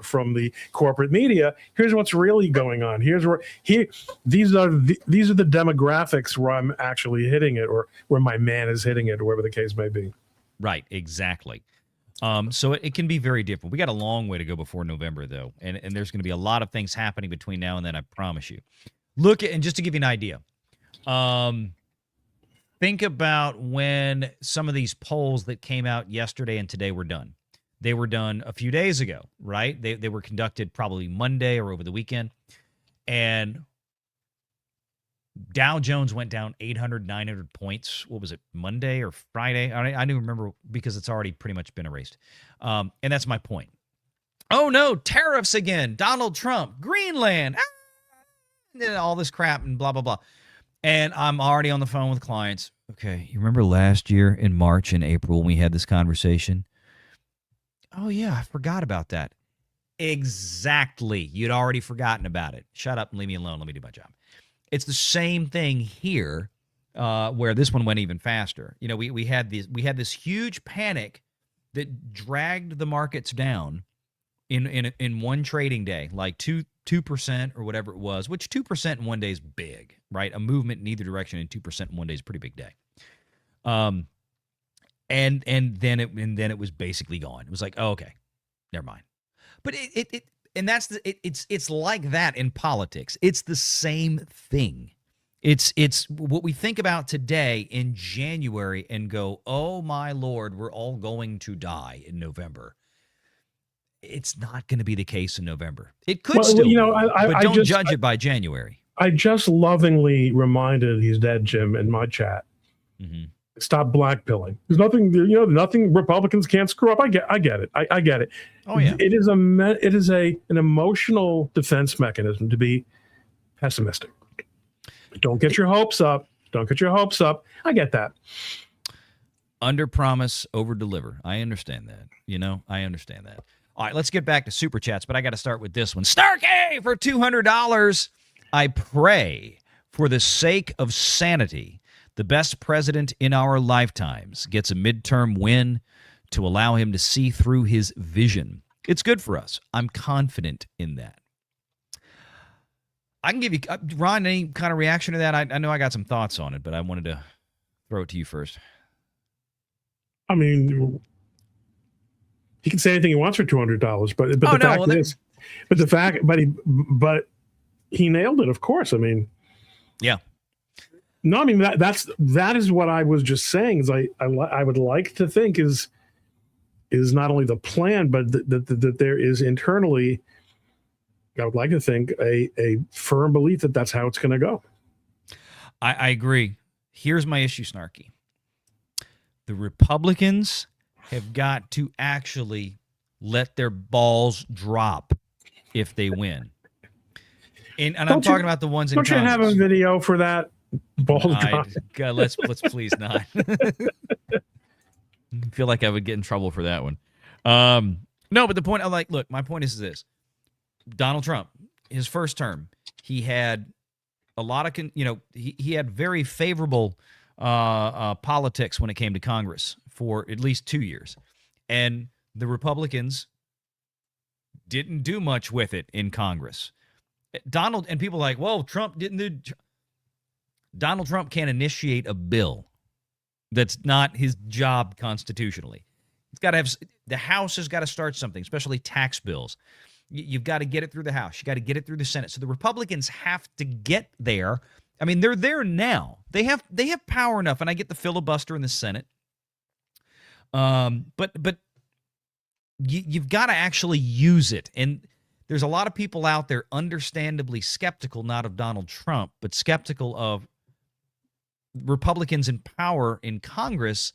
from the corporate media. Here's what's really going on. These are the demographics where I'm actually hitting it, or where my man is hitting it, or whatever the case may be. Right, exactly. So it can be very different. We got a long way to go before November, though, and there's going to be a lot of things happening between now and then, I promise you. Look at, and just to give you an idea, think about when some of these polls that came out yesterday and today were done. They were done a few days ago, right? They were conducted probably Monday or over the weekend. And Dow Jones went down 800, 900 points. What was it, Monday or Friday? I don't remember, because it's already pretty much been erased. And that's my point. Oh, no, tariffs again. Donald Trump, Greenland, all this crap and blah, blah, blah. And I'm already on the phone with clients. Okay, you remember last year in March and April when we had this conversation? Oh, yeah, I forgot about that. Exactly. You'd already forgotten about it. Shut up and leave me alone. Let me do my job. It's the same thing here where this one went even faster. You know, we had this huge panic that dragged the markets down in one trading day, like 2% or whatever it was, which 2% in one day is big, right? A movement in either direction in 2% in one day is a pretty big day. And then it was basically gone. It was like, oh, okay, never mind. But it's like that in politics. It's the same thing. It's what we think about today in January and go, oh my Lord, we're all going to die in November. It's not going to be the case in November. It could still, but don't judge it by January. I just lovingly reminded he's dead, Jim, in my chat. Mm-hmm. Stop blackpilling. There's nothing, nothing Republicans can't screw up. I get it. I get it. Oh yeah. It is an emotional defense mechanism to be pessimistic. Don't get your hopes up. Don't get your hopes up. I get that. Under promise, over deliver. I understand that. I understand that. All right, let's get back to Super Chats, but I got to start with this one. Starkey for $200. I pray for the sake of sanity, the best president in our lifetimes gets a midterm win to allow him to see through his vision. It's good for us. I'm confident in that. I can give you, Ron, any kind of reaction to that? I know I got some thoughts on it, but I wanted to throw it to you first. I mean, he can say anything he wants for $200, but he nailed it. Of course, I mean, yeah. No, I mean that is what I was just saying. Is I would like to think is not only the plan, but that there is internally. I would like to think a firm belief that that's how it's going to go. I agree. Here's my issue, Snarky. The Republicans have got to actually let their balls drop if they win. And I'm talking about the ones in Congress. Don't you have a video for that? Balls drop. God, let's please not. I feel like I would get in trouble for that one. No, but the point, my point is this. Donald Trump, his first term, he had a lot of, he had very favorable politics when it came to Congress for at least 2 years. And the Republicans didn't do much with it in Congress. Donald, and people are like, well, Trump didn't do. Donald Trump can't initiate a bill that's not his job constitutionally. It's got to have, the House has got to start something, especially tax bills. You've got to get it through the House. You got to get it through the Senate. So the Republicans have to get there. I mean, they're there now. They have power enough, and I get the filibuster in the Senate. But you've got to actually use it. And there's a lot of people out there understandably skeptical, not of Donald Trump, but skeptical of Republicans in power in Congress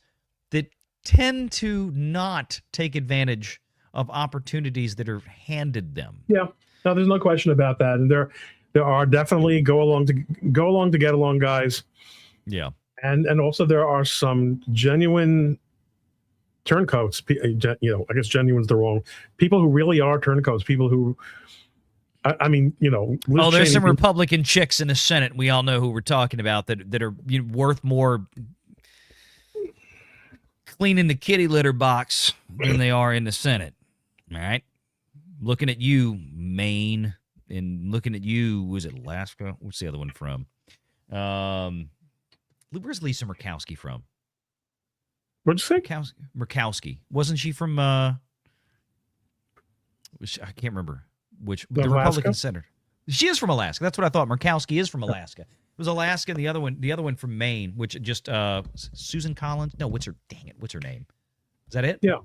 that tend to not take advantage of opportunities that are handed them. Yeah, no, there's no question about that. And there are definitely go along to get along guys. Yeah, and also there are some genuine turncoats. I guess genuine's the wrong people who really are turncoats. People who, I mean, Liz there's Cheney, some Republican chicks in the Senate. We all know who we're talking about that are worth more cleaning the kitty litter box than they are in the Senate. All right. Looking at you, Maine, and looking at you, was it Alaska? What's the other one from? Where's Lisa Murkowski from? What'd you say? Murkowski. Wasn't she from, I can't remember which, the Alaska? Republican senator. She is from Alaska. That's what I thought. Murkowski is from Alaska. It was Alaska, and the other one from Maine, which just, Susan Collins? No, what's her name? Is that it? Yeah.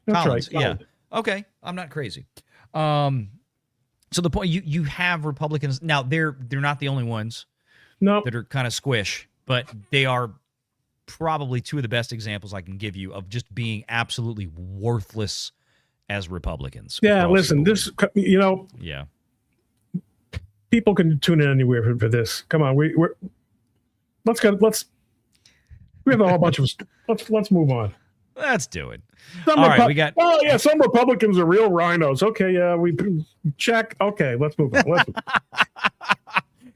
That's Collins. right. Yeah. Okay, I'm not crazy. So the point, you have Republicans now. They're not the only ones. No. That are kind of squish, but they are probably two of the best examples I can give you of just being absolutely worthless as Republicans. Yeah, listen, this, yeah, people can tune in anywhere for this. Come on, we have a whole bunch of let's move on. Let's do it. All right, we got. Oh yeah, some Republicans are real rhinos. Okay, yeah, we check. Okay, let's move on.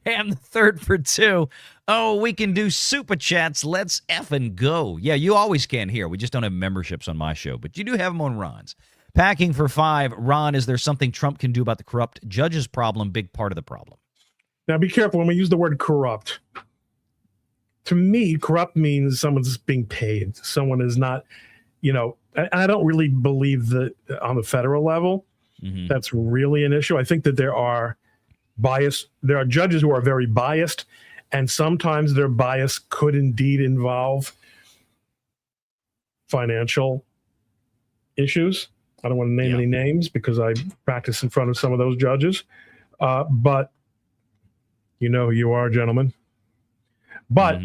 And the third for 2. Oh, we can do super chats. Let's effing go. Yeah, you always can here. We just don't have memberships on my show, but you do have them on Ron's. Packing for 5. Ron, is there something Trump can do about the corrupt judges problem? Big part of the problem. Now, be careful when we use the word corrupt. To me, corrupt means someone's being paid. Someone is not, I don't really believe that on the federal level, that's really an issue. I think that there are judges who are very biased, and sometimes their bias could indeed involve financial issues. I don't want to name any names because I practice in front of some of those judges. But you know who you are, gentlemen. But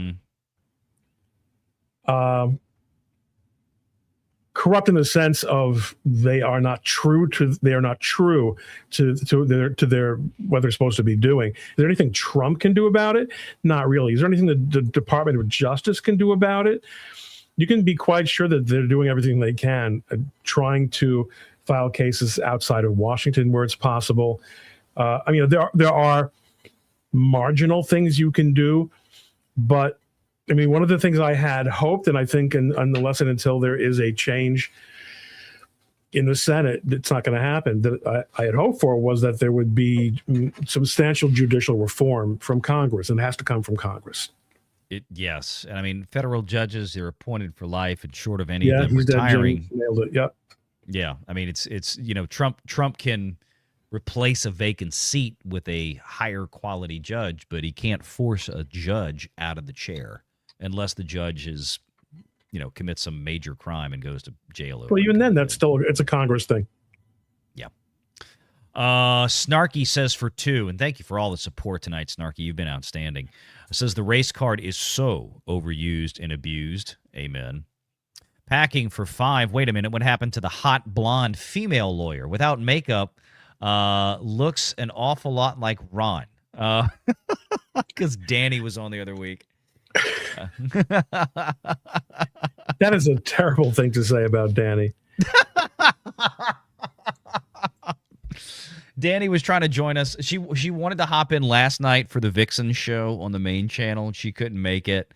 corrupt in the sense of they are not true to their what they're supposed to be doing. Is there anything Trump can do about it? Not really. Is there anything the Department of Justice can do about it? You can be quite sure that they're doing everything they can, trying to file cases outside of Washington where it's possible. There are marginal things you can do, but one of the things I had hoped, and I think unless and until there is a change in the Senate, it's not going to happen, that I had hoped for was that there would be substantial judicial reform from Congress, and it has to come from Congress. Yes. And federal judges, they're appointed for life, and short of any of them retiring. Nailed it. Yep. Yeah. It's Trump can replace a vacant seat with a higher quality judge, but he can't force a judge out of the chair unless the judge is, commits some major crime and goes to jail. Well, even then, it's a Congress thing. Yeah. Snarky says for 2, and thank you for all the support tonight, Snarky. You've been outstanding. It says the race card is so overused and abused. Amen. Packing for 5. Wait a minute. What happened to the hot blonde female lawyer without makeup? Looks an awful lot like Ron. Because Danny was on the other week. That is a terrible thing to say about Danny. Danny was trying to join us. She wanted to hop in last night for the Vixen show on the main channel. She couldn't make it.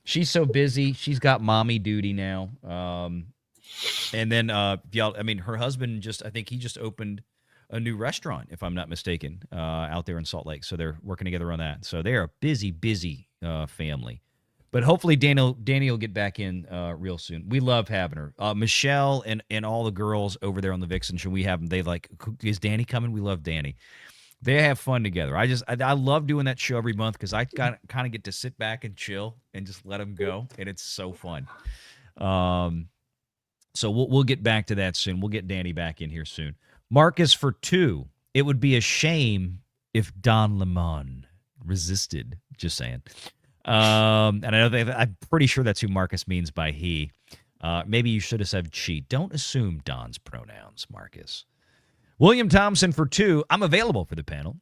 She's so busy. She's got mommy duty now. And then her husband he just opened a new restaurant, if I'm not mistaken, out there in Salt Lake. So they're working together on that. So they're a busy family. But hopefully Danny will get back in real soon. We love having her. Michelle and all the girls over there on the Vixen show, we have them. They is Danny coming? We love Danny. They have fun together. I love doing that show every month because I kind of get to sit back and chill and just let them go, and it's so fun. So we'll get back to that soon. We'll get Danny back in here soon. Marcus for 2. It would be a shame if Don Lemon resisted. Just saying. And I know I'm pretty sure that's who Marcus means by he. Maybe you should have said she. Don't assume Don's pronouns, Marcus. William Thompson for 2. I'm available for the panel.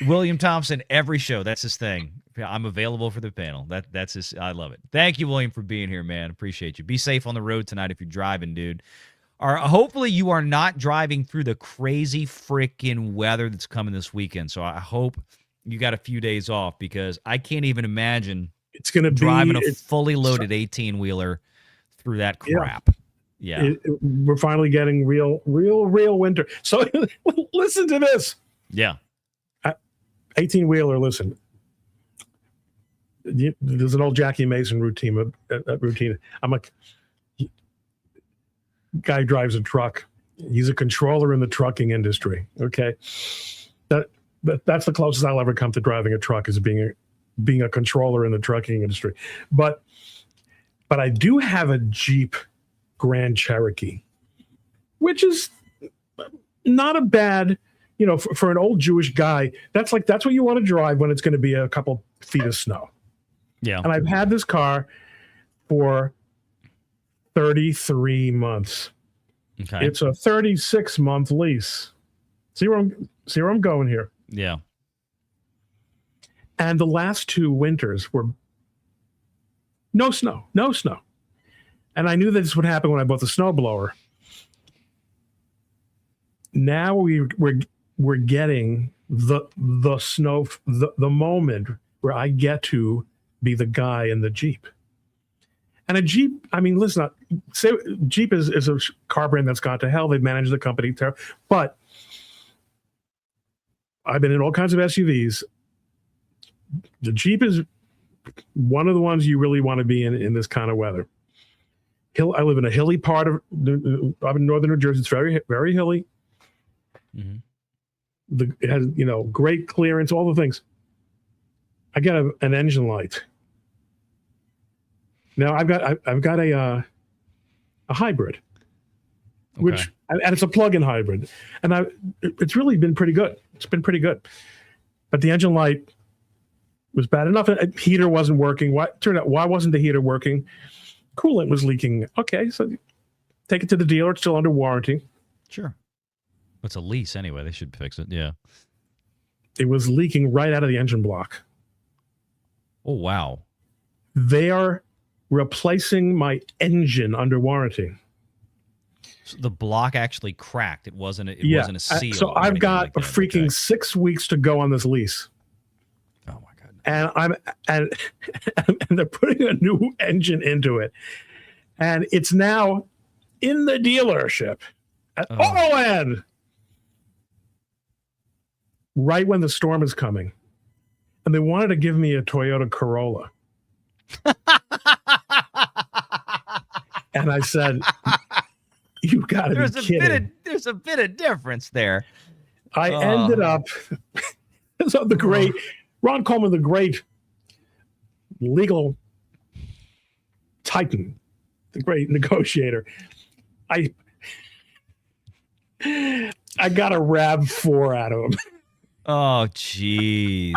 William Thompson, every show. That's his thing. I'm available for the panel. That's his. I love it. Thank you, William, for being here, man. Appreciate you. Be safe on the road tonight if you're driving, dude. Hopefully you are not driving through the crazy freaking weather that's coming this weekend. So I hope you got a few days off because I can't even imagine it's going to be driving a fully loaded 18-wheeler through that crap. Yeah. We're finally getting real winter. So listen to this. Yeah. 18-wheeler, listen. There's an old Jackie Mason routine. I'm like, guy drives a truck. He's a controller in the trucking industry. Okay. That's the closest I'll ever come to driving a truck is being a controller in the trucking industry. But I do have a Jeep Grand Cherokee, which is not a bad, for an old Jewish guy, that's what you want to drive when it's going to be a couple feet of snow. Yeah. And I've had this car for 33 months. Okay. It's a 36-month lease. See where I'm going here. Yeah. And the last 2 winters were no snow. And I knew that this would happen when I bought the snowblower. Now we're getting the moment where I get to be the guy in the Jeep. And a Jeep, I mean, listen, say Jeep is a car brand that's gone to hell. They've managed the company, but I've been in all kinds of SUVs. The Jeep is one of the ones you really want to be in this kind of weather. I live in a hilly part of I'm in northern New Jersey. It's very, very hilly. Mm-hmm. It has, great clearance, all the things. I get an engine light. Now I've got a hybrid, which and it's a plug-in hybrid, and it's really been pretty good. It's been pretty good, but the engine light was bad enough. Heater wasn't working. Turned out, why wasn't the heater working? Coolant was leaking. Okay, so take it to the dealer. It's still under warranty. Sure. It's a lease anyway. They should fix it. Yeah. It was leaking right out of the engine block. Oh, wow. They are replacing my engine under warranty. So the block actually cracked. It wasn't a seal. So I've got a freaking 6 weeks to go on this lease. Oh my God. And they're putting a new engine into it. And it's now in the dealership at Autoland. Right when the storm is coming. And they wanted to give me a Toyota Corolla. And I said, "You got to be kidding." There's a bit of difference there. I ended up, so the great, Ron Coleman, the great legal titan, the great negotiator. I got a RAV4 out of him. Oh, jeez.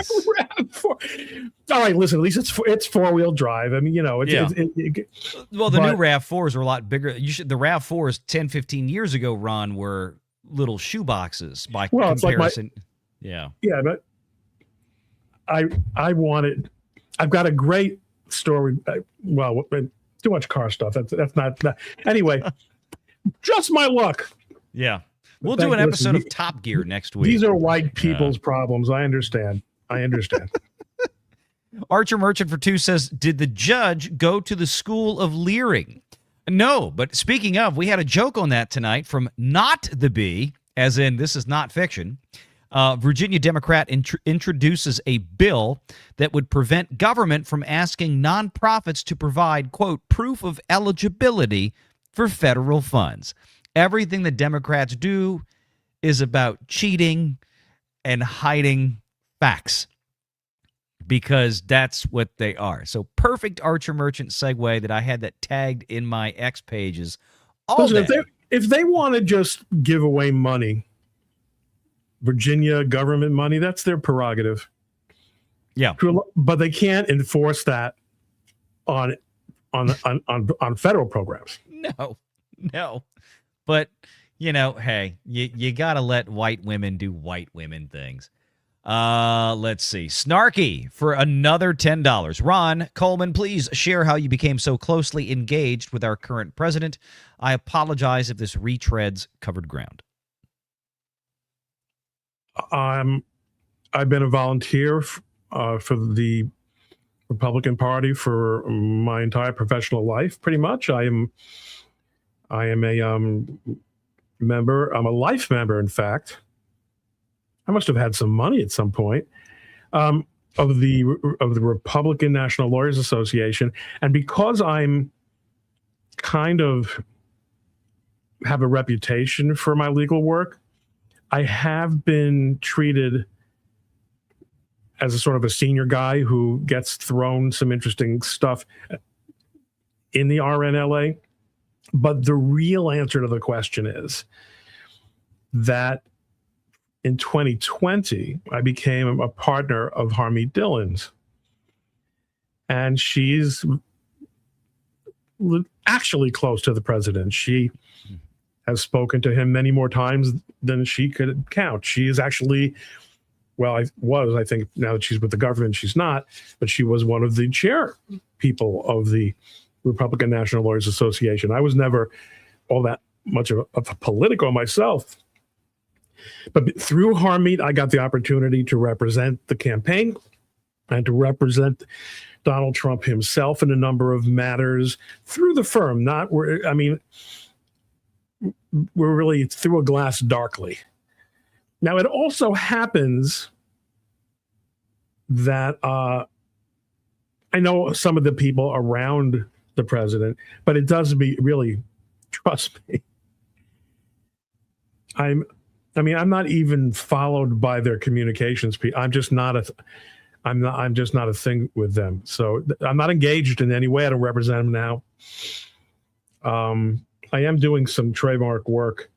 All right, listen. At least it's 4-wheel drive. I mean, well, the new RAV4s are a lot bigger. The RAV4s 10, 15 years ago, Ron, were little shoe boxes by comparison. Yeah, but I wanted. I've got a great story. Too much car stuff. That's not. Anyway, just my luck. Yeah. We'll do an episode of Top Gear next week. These are white people's problems. I understand. Archer Merchant for 2 says, did the judge go to the school of leering? No, but speaking of, we had a joke on that tonight from Not the Bee, as in this is not fiction. Virginia Democrat introduces a bill that would prevent government from asking nonprofits to provide, quote, proof of eligibility for federal funds. Everything the Democrats do is about cheating and hiding facts because that's what they are. So perfect Archer Merchant segue that I had that tagged in my X pages all day. If they want to just give away money, Virginia government money, that's their prerogative. Yeah. But they can't enforce that on federal programs. No. But, hey, you got to let white women do white women things. Let's see. Snarky for another $10. Ron Coleman, please share how you became so closely engaged with our current president. I apologize if this retreads covered ground. I've been a volunteer for the Republican Party for my entire professional life, pretty much. I am a member. I'm a life member, in fact. I must have had some money at some point of the Republican National Lawyers Association, and because I'm kind of have a reputation for my legal work, I have been treated as a sort of a senior guy who gets thrown some interesting stuff in the RNLA. But the real answer to the question is that in 2020, I became a partner of Harmeet Dillon's. And she's actually close to the president. She has spoken to him many more times than she could count. She is actually, I think now that she's with the government, she's not, but she was one of the chair people of the Republican National Lawyers Association. I was never all that much of a politico myself. But through Harmeet, I got the opportunity to represent the campaign and to represent Donald Trump himself in a number of matters through the firm. We're really through a glass darkly. Now, it also happens that I know some of the people around the president, but it does really, trust me. I'm not even followed by their communications people. I'm just not a thing with them. So I'm not engaged in any way. I don't represent them now. I am doing some trademark work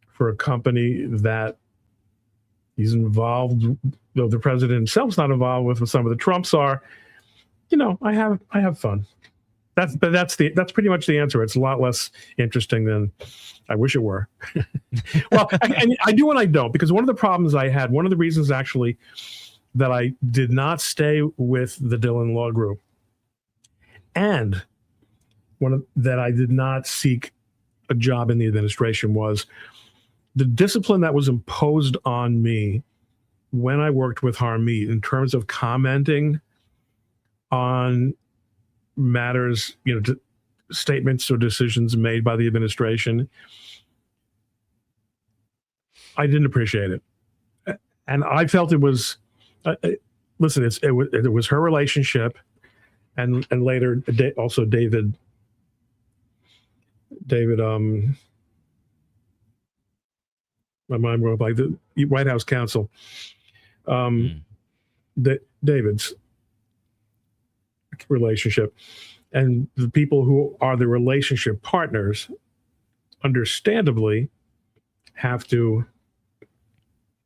for a company that he's involved, though the president himself's not involved with, what some of the Trumps are. I have fun. That's pretty much the answer. It's a lot less interesting than I wish it were. Well, I do and I don't, because one of the problems I had, one of the reasons actually that I did not stay with the Dillon Law Group, and that I did not seek a job in the administration, was the discipline that was imposed on me when I worked with Harmeet in terms of commenting on matters, statements or decisions made by the administration. I didn't appreciate it. And I felt it was, listen, it was her relationship, and later also David, my mind went like the White House counsel, David's relationship, and the people who are the relationship partners, understandably, have to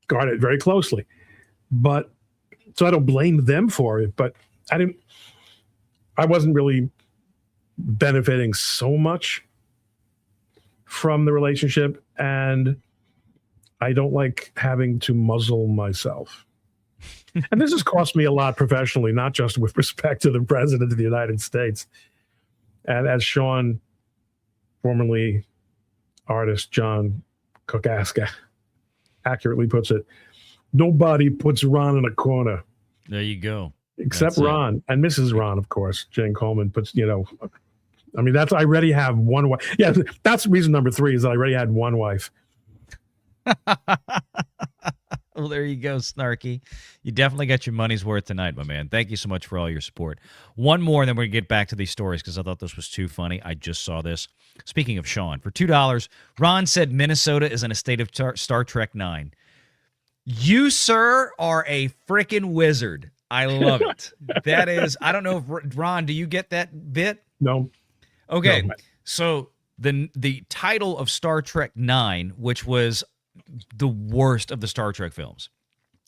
guard it very closely. But so I don't blame them for it, but I wasn't really benefiting so much from the relationship, and I don't like having to muzzle myself. And this has cost me a lot professionally, not just with respect to the president of the United States. And as Sean, formerly artist John Kokaska, accurately puts it, nobody puts Ron in a corner. There you go. Except Ron and Mrs. Ron, of course. Jane Coleman puts, I already have one wife. Yeah, that's reason number 3 is that I already had one wife. Well, there you go, Snarky. You definitely got your money's worth tonight, my man. Thank you so much for all your support. One more, and then we're going to get back to these stories because I thought this was too funny. I just saw this. Speaking of Sean, for $2, Ron said Minnesota is in a state of Star Trek 9. You, sir, are a freaking wizard. I love it. That is, I don't know if, Ron, do you get that bit? No. Okay, no. So the title of Star Trek 9, which was the worst of the Star Trek films.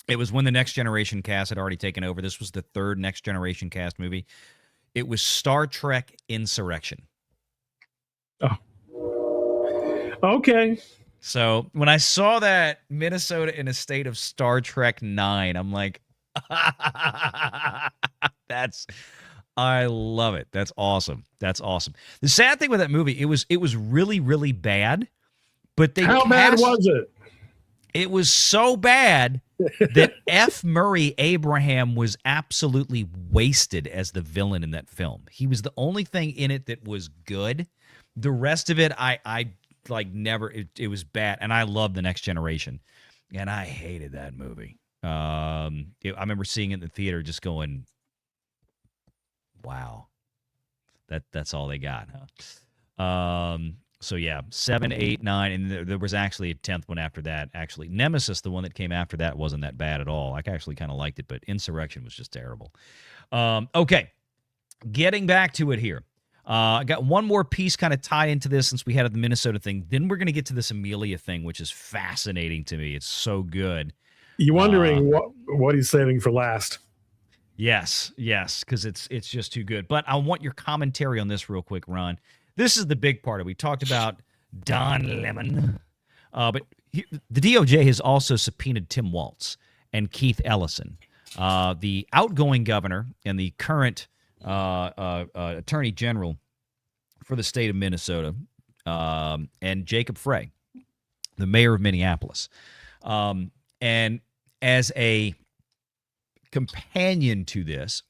It was when the Next Generation cast had already taken over. This was the 3rd Next Generation cast movie. It was Star Trek Insurrection. Oh. Okay. So when I saw that Minnesota in a state of Star Trek 9, I'm like, I love it. That's awesome. That's awesome. The sad thing with that movie, it was really, really bad. But how bad was it? It was so bad that F. Murray Abraham was absolutely wasted as the villain in that film. He was the only thing in it that was good. The rest of it, I like never. It was bad, and I love The Next Generation, and I hated that movie. I remember seeing it in the theater, just going, "Wow, that's all they got." Huh? So yeah, 7, 8, 9, and there was actually a 10th one after that. Actually, Nemesis, the one that came after that, wasn't that bad at all. I actually kind of liked it, but Insurrection was just terrible. Okay, getting back to it here. I got one more piece kind of tied into this since we had the Minnesota thing. Then we're going to get to this Amelia thing, which is fascinating to me. It's so good. You're wondering what he's saving for last. Yes, because it's just too good. But I want your commentary on this real quick, Ron. This is the big part of it. We talked about Don Lemon, but the DOJ has also subpoenaed Tim Walz and Keith Ellison, the outgoing governor and the current attorney general for the state of Minnesota, and Jacob Frey, the mayor of Minneapolis. And as a companion to this,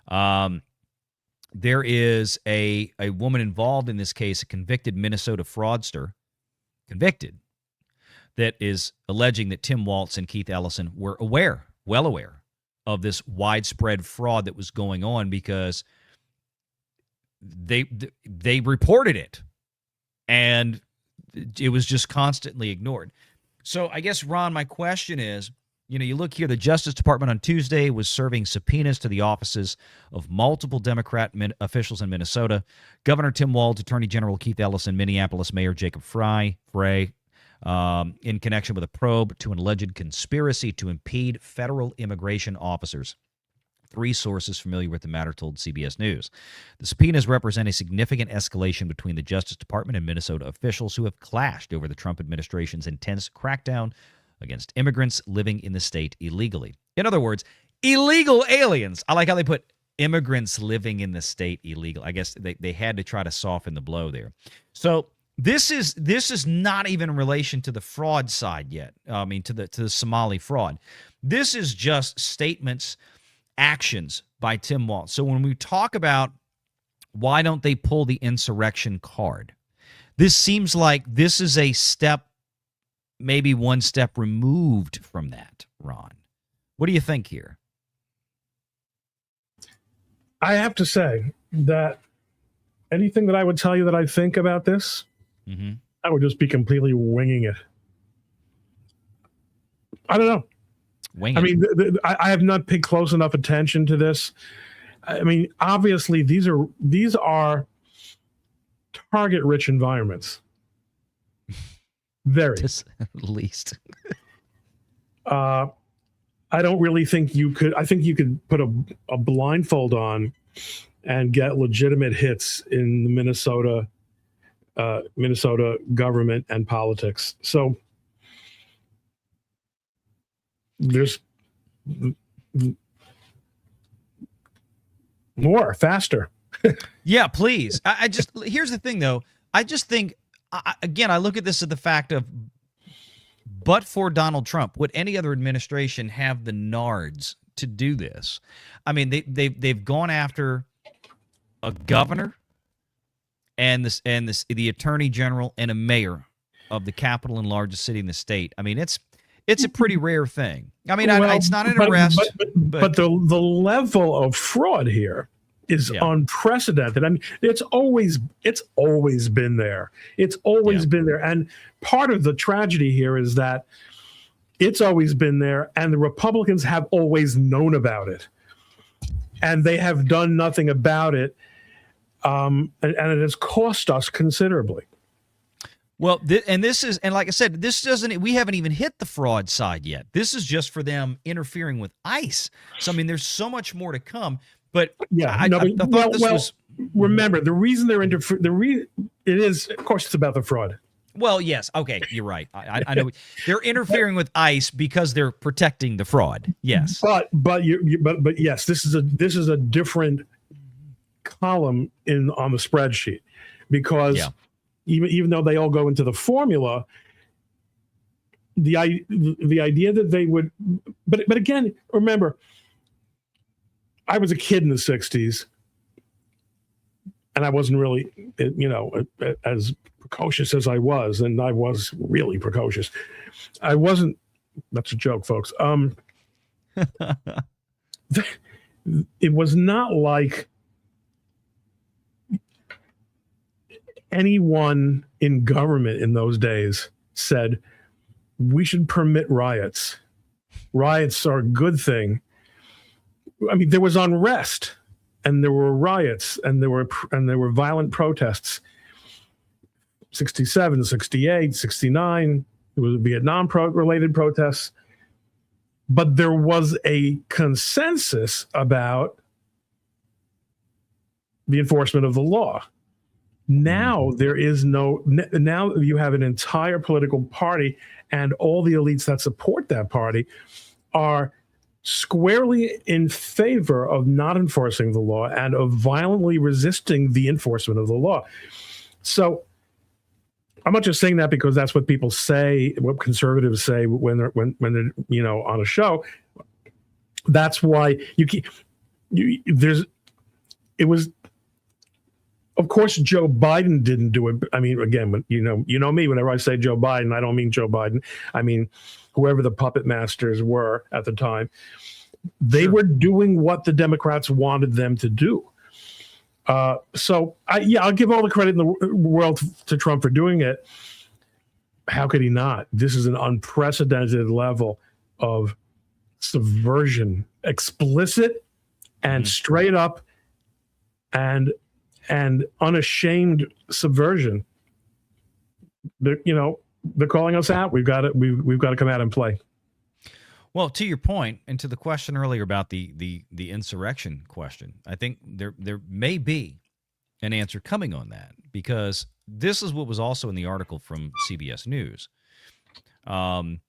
there is a woman involved in this case, a convicted Minnesota fraudster, that is alleging that Tim Walz and Keith Ellison were well aware of this widespread fraud that was going on because they reported it, and it was just constantly ignored. So I guess, Ron, my question is, you look here, the Justice Department on Tuesday was serving subpoenas to the offices of multiple Democrat officials in Minnesota. Governor Tim Walz, Attorney General Keith Ellison, Minneapolis Mayor Jacob Frey, in connection with a probe to an alleged conspiracy to impede federal immigration officers. 3 sources familiar with the matter told CBS News. The subpoenas represent a significant escalation between the Justice Department and Minnesota officials who have clashed over the Trump administration's intense crackdown against immigrants living in the state illegally. In other words, illegal aliens. I like how they put immigrants living in the state illegal. I guess they had to try to soften the blow there. So this is not even in relation to the fraud side yet. I mean, to the Somali fraud. This is just statements, actions by Tim Walz. So when we talk about why don't they pull the insurrection card, this seems like this is a step, maybe one step removed from that, Ron. What do you think here? I have to say that anything that I would tell you that I think about this, I would just be completely winging it. I don't know. I have not paid close enough attention to this. I mean, obviously, these are target-rich environments. Very. To say the least. I don't really think you could. I think you could put a blindfold on and get legitimate hits in the Minnesota government and politics. So there's more, faster. Yeah, please. I just, here's the thing, though. I just think, again, I look at this as the fact of, but for Donald Trump, would any other administration have the nards to do this? I mean, they've gone after a governor and the attorney general and a mayor of the capital and largest city in the state. I mean, it's a pretty rare thing. I mean, it's not an arrest, but the level of fraud here is unprecedented. I mean, it's always been there. It's always been there. And part of the tragedy here is that it's always been there, and the Republicans have always known about it, and they have done nothing about it. And it has cost us considerably. Well, and like I said, we haven't even hit the fraud side yet. This is just for them interfering with ICE. So, I mean, there's so much more to come. But I thought this was. Remember, the reason they're it is, of course, it's about the fraud. Well, yes. Okay, you're right. I know they're interfering with ICE because they're protecting the fraud. Yes. But yes, this is a different column on the spreadsheet, because even though they all go into the formula, the idea that they would, but again, remember, I was a kid in the 60s, and I wasn't really, as precocious as I was, and I was really precocious. I wasn't. That's a joke, folks. It was not like anyone in government in those days said we should permit riots. Riots are a good thing. I mean, there was unrest, and there were riots, and there were violent protests. 67, 68, 69, there was Vietnam related protests. But there was a consensus about the enforcement of the law. Now there is no. Now you have an entire political party, and all the elites that support that party are squarely in favor of not enforcing the law and of violently resisting the enforcement of the law. So I'm not just saying that because that's what people say, what conservatives say when they're on a show. That's why it was. Of course, Joe Biden didn't do it. I mean, again, you know me. Whenever I say Joe Biden, I don't mean Joe Biden. I mean whoever the puppet masters were at the time. They were doing what the Democrats wanted them to do. So I'll give all the credit in the world to Trump for doing it. How could he not? This is an unprecedented level of subversion, explicit and straight up, and unashamed subversion. They're calling us out. We've got to come out and play. Well, to your point, and to the question earlier about the insurrection question, I think there may be an answer coming on that, because this is what was also in the article from CBS News. The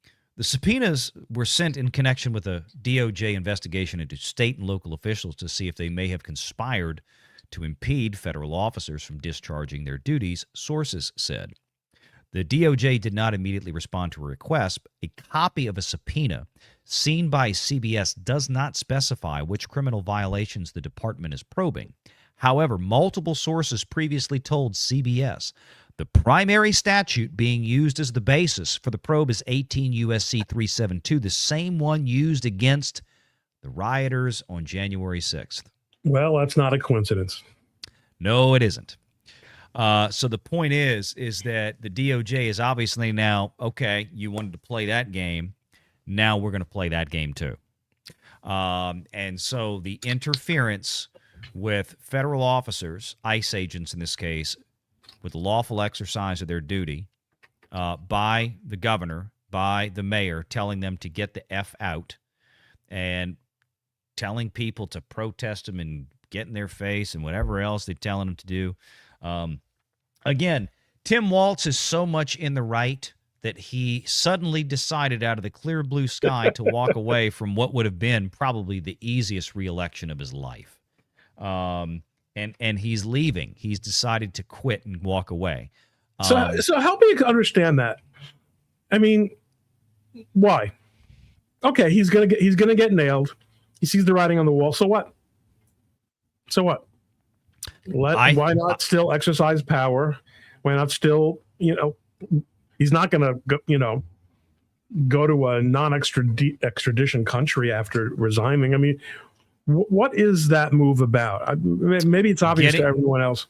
subpoenas were sent in connection with a DOJ investigation into state and local officials to see if they may have conspired to impede federal officers from discharging their duties, sources said. The DOJ did not immediately respond to a request. A copy of a subpoena seen by CBS does not specify which criminal violations the department is probing. However, multiple sources previously told CBS the primary statute being used as the basis for the probe is 18 U.S.C. 372, the same one used against the rioters on January 6th. Well, that's not a coincidence. No, it isn't. So the point is that the DOJ is obviously now, okay, you wanted to play that game. Now we're going to play that game too. And so the interference with federal officers, ICE agents in this case, with the lawful exercise of their duty by the governor, by the mayor, telling them to get the F out and telling people to protest them and get in their face and whatever else they're telling them to do. Again, Tim Walz is so much in the right that he suddenly decided out of the clear blue sky to walk away from what would have been probably the easiest reelection of his life. And he's leaving. He's decided to quit and walk away. So help me understand that. I mean, why? Okay, he's gonna get nailed. He sees the writing on the wall. So what? Why not still exercise power? Why not still, he's not going to, go to a non-extradition country after resigning. I mean, what is that move about? Maybe it's obvious to everyone else.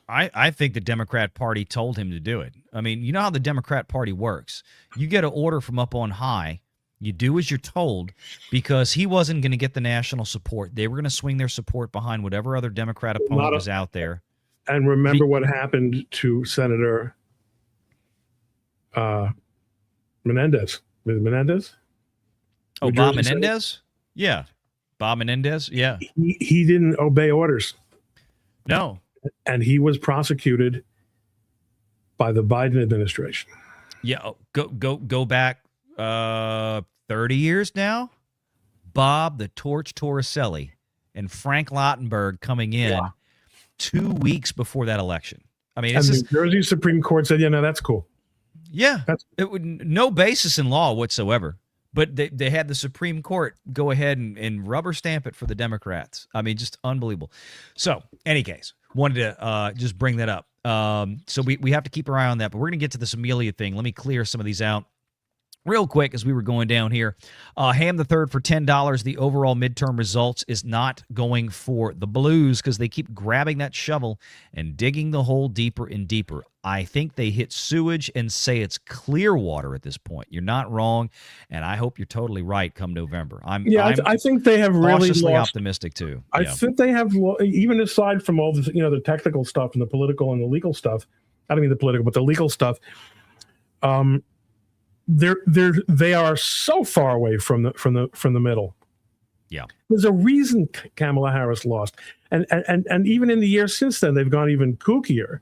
I think the Democrat Party told him to do it. I mean, you know how the Democrat Party works. You get an order from up on high. You do as you're told, because he wasn't going to get the national support. They were going to swing their support behind whatever other Democrat opponent was out there. And remember what happened to Senator Menendez. Menendez? Oh, Bob Menendez? Yeah. Bob Menendez? Yeah. He didn't obey orders. No. And he was prosecuted by the Biden administration. Yeah. Go back 30 years now. Bob the Torch Torricelli and Frank Lautenberg coming in 2 weeks before that election. I mean, it's New Jersey Supreme Court said, that's cool. Yeah. It would no basis in law whatsoever. But they had the Supreme Court go ahead and rubber stamp it for the Democrats. I mean, just unbelievable. So, any case, wanted to just bring that up. So we have to keep our eye on that. But we're going to get to this Amelia thing. Let me clear some of these out real quick as we were going down here. Ham the Third for $10. The overall midterm results is not going for the Blues because they keep grabbing that shovel and digging the hole deeper and deeper. I think they hit sewage and say it's clear water at this point. You're not wrong, and I hope you're totally right come November. I think they have really cautiously lost, optimistic too. I think they have, even aside from all the the technical stuff and the political and the legal stuff. I don't mean the political, but the legal stuff. They are so far away from the middle. Yeah, there's a reason Kamala Harris lost, and even in the years since then, they've gone even kookier.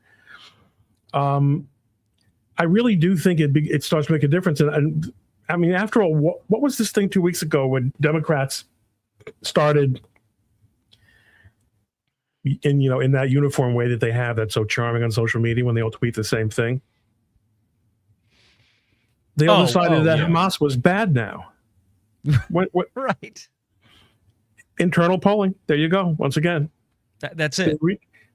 I really do think it starts to make a difference. And I mean, after all, what was this thing 2 weeks ago when Democrats started in that uniform way that they have that's so charming on social media when they all tweet the same thing? They all decided that yeah. Hamas was bad now. What? Right. Internal polling. There you go. Once again, That's it.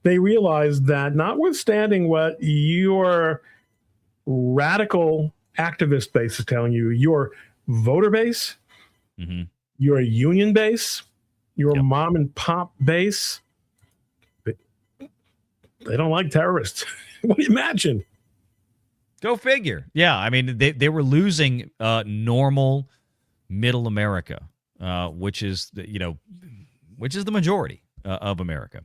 They realized that, notwithstanding what your radical activist base is telling you, your voter base, your union base, your mom and pop base, they don't like terrorists. What do you imagine? Go figure. Yeah, I mean, they were losing normal middle America, which is the majority of America.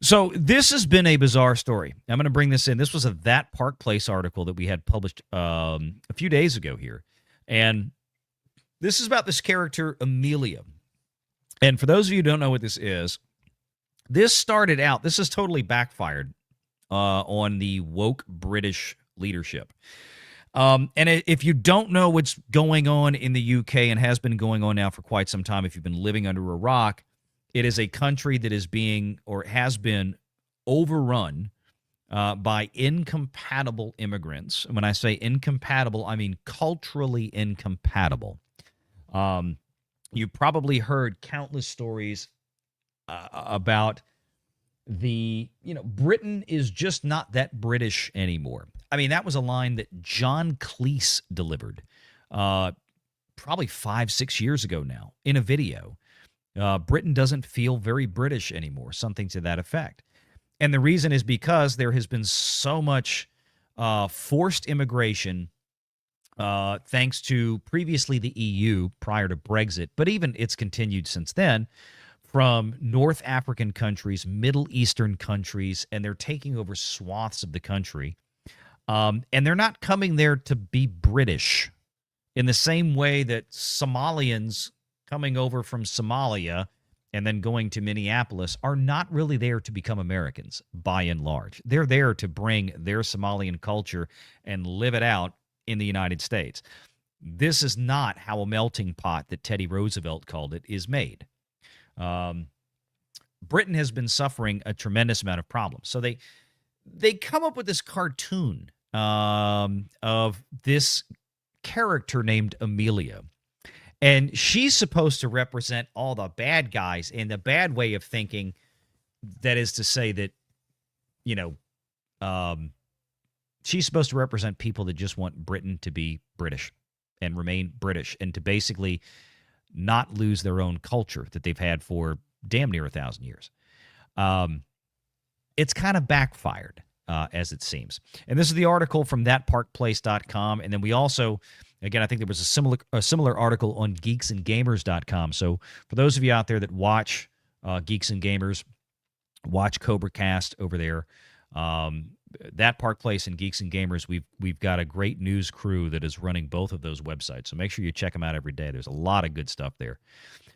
So this has been a bizarre story. I'm going to bring this in. This was a That Park Place article that we had published a few days ago here, and this is about this character Amelia. And for those of you who don't know what this is, this started out. This has totally backfired on the woke British leadership. And if you don't know what's going on in the UK and has been going on now for quite some time, if you've been living under a rock, it is a country that is being or has been overrun by incompatible immigrants. And when I say incompatible, I mean culturally incompatible. You probably heard countless stories about Britain is just not that British anymore. I mean, that was a line that John Cleese delivered probably 5-6 years ago now in a video. Britain doesn't feel very British anymore, something to that effect. And the reason is because there has been so much forced immigration thanks to previously the EU prior to Brexit, but even it's continued since then, from North African countries, Middle Eastern countries, and they're taking over swaths of the country. And they're not coming there to be British in the same way that Somalians coming over from Somalia and then going to Minneapolis are not really there to become Americans, by and large. They're there to bring their Somalian culture and live it out in the United States. This is not how a melting pot that Teddy Roosevelt called it is made. Britain has been suffering a tremendous amount of problems. So they come up with this cartoon of this character named Amelia. And she's supposed to represent all the bad guys in the bad way of thinking. That is to say that, she's supposed to represent people that just want Britain to be British and remain British and to basically not lose their own culture that they've had for damn near 1,000 years. It's kind of backfired, as it seems. And this is the article from thatparkplace.com. And then we also, again, I think there was a similar article on geeksandgamers.com. So for those of you out there that watch Geeks and Gamers, watch Cobra Cast over there, That Park Place and Geeks and Gamers, we've got a great news crew that is running both of those websites. So make sure you check them out every day. There's a lot of good stuff there.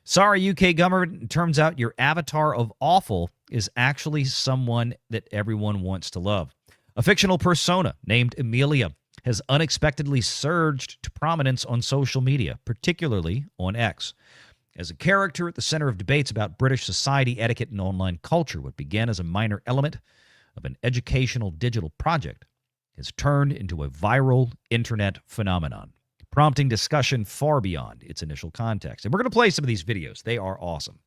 Sorry, UK government. It turns out your avatar of awful is actually someone that everyone wants to love. A fictional persona named Amelia has unexpectedly surged to prominence on social media, particularly on X. As a character at the center of debates about British society, etiquette, and online culture, what began as a minor element of an educational digital project has turned into a viral internet phenomenon, prompting discussion far beyond its initial context. And we're going to play some of these videos. They are awesome.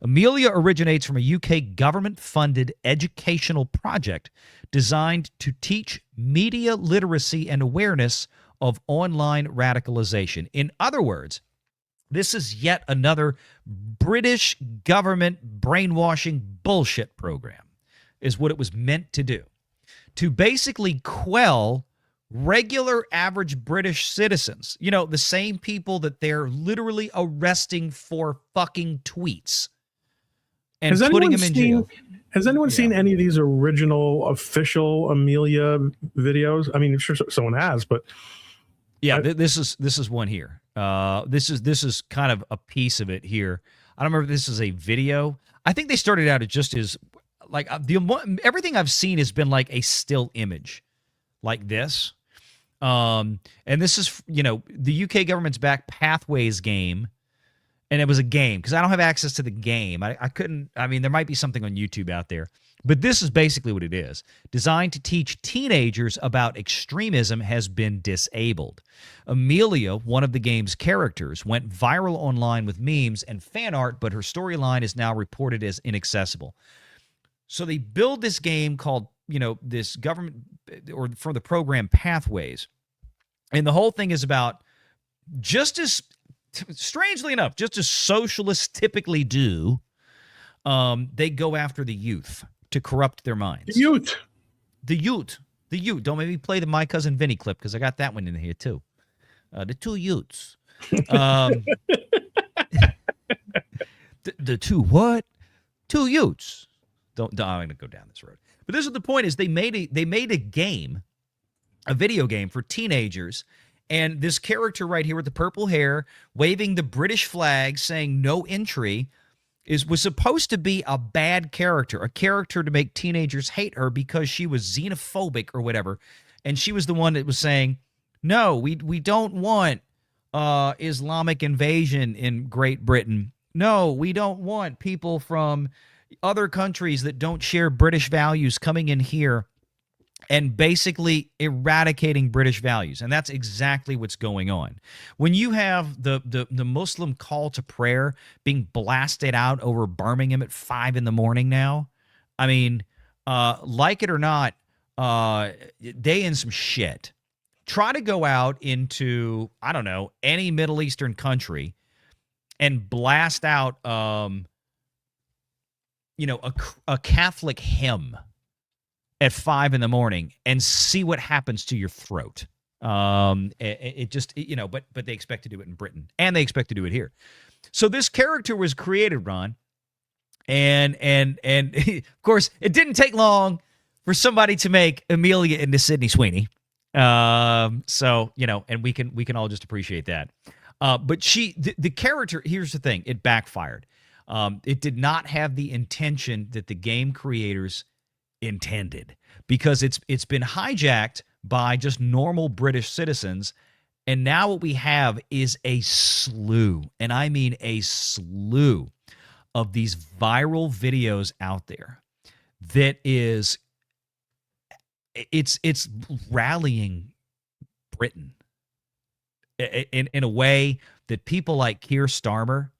Amelia originates from a UK government-funded educational project designed to teach media literacy and awareness of online radicalization. In other words, this is yet another British government brainwashing bullshit program, is what it was meant to do. To basically quell regular average British citizens. The same people that they're literally arresting for fucking tweets and putting them in jail. Has anyone seen any of these original official Amelia videos? I mean, I'm sure someone has, but yeah, this is one here. This is kind of a piece of it here. I don't remember if this is a video. I think they started out just as like everything I've seen has been like a still image like this. And this is, the UK government's back Pathways game. And it was a game because I don't have access to the game. I couldn't. I mean, there might be something on YouTube out there, but this is basically what it is. Designed to teach teenagers about extremism has been disabled. Amelia, one of the game's characters, went viral online with memes and fan art, but her storyline is now reported as inaccessible. So they build this game called, this government or for the program Pathways. And the whole thing is about just as strangely enough, just as socialists typically do, they go after the youth to corrupt their minds. The youth. Don't make me play the My Cousin Vinny clip because I got that one in here too. The two youths. The two what? Two youths. Don't I'm going to go down this road. But this is the point: is they made a game, a video game for teenagers. And this character right here with the purple hair, waving the British flag, saying no entry, was supposed to be a bad character, a character to make teenagers hate her because she was xenophobic or whatever. And she was the one that was saying, no, we don't want Islamic invasion in Great Britain. No, we don't want people from other countries that don't share British values coming in here and basically eradicating British values. And that's exactly what's going on. When you have the Muslim call to prayer being blasted out over Birmingham at 5 a.m. now, I mean, like it or not, they in some shit. Try to go out into, I don't know, any Middle Eastern country and blast out, a Catholic hymn at 5 a.m. and see what happens to your throat. But they expect to do it in Britain and they expect to do it here. So this character was created, Ron, and of course it didn't take long for somebody to make Amelia into Sydney Sweeney. And we can all just appreciate that. But the character, here's the thing, it backfired. It did not have the intention that the game creators intended, because it's been hijacked by just normal British citizens, and now what we have is a slew, and I mean a slew, of these viral videos out there that is it's rallying Britain in a way that people like Keir Starmer,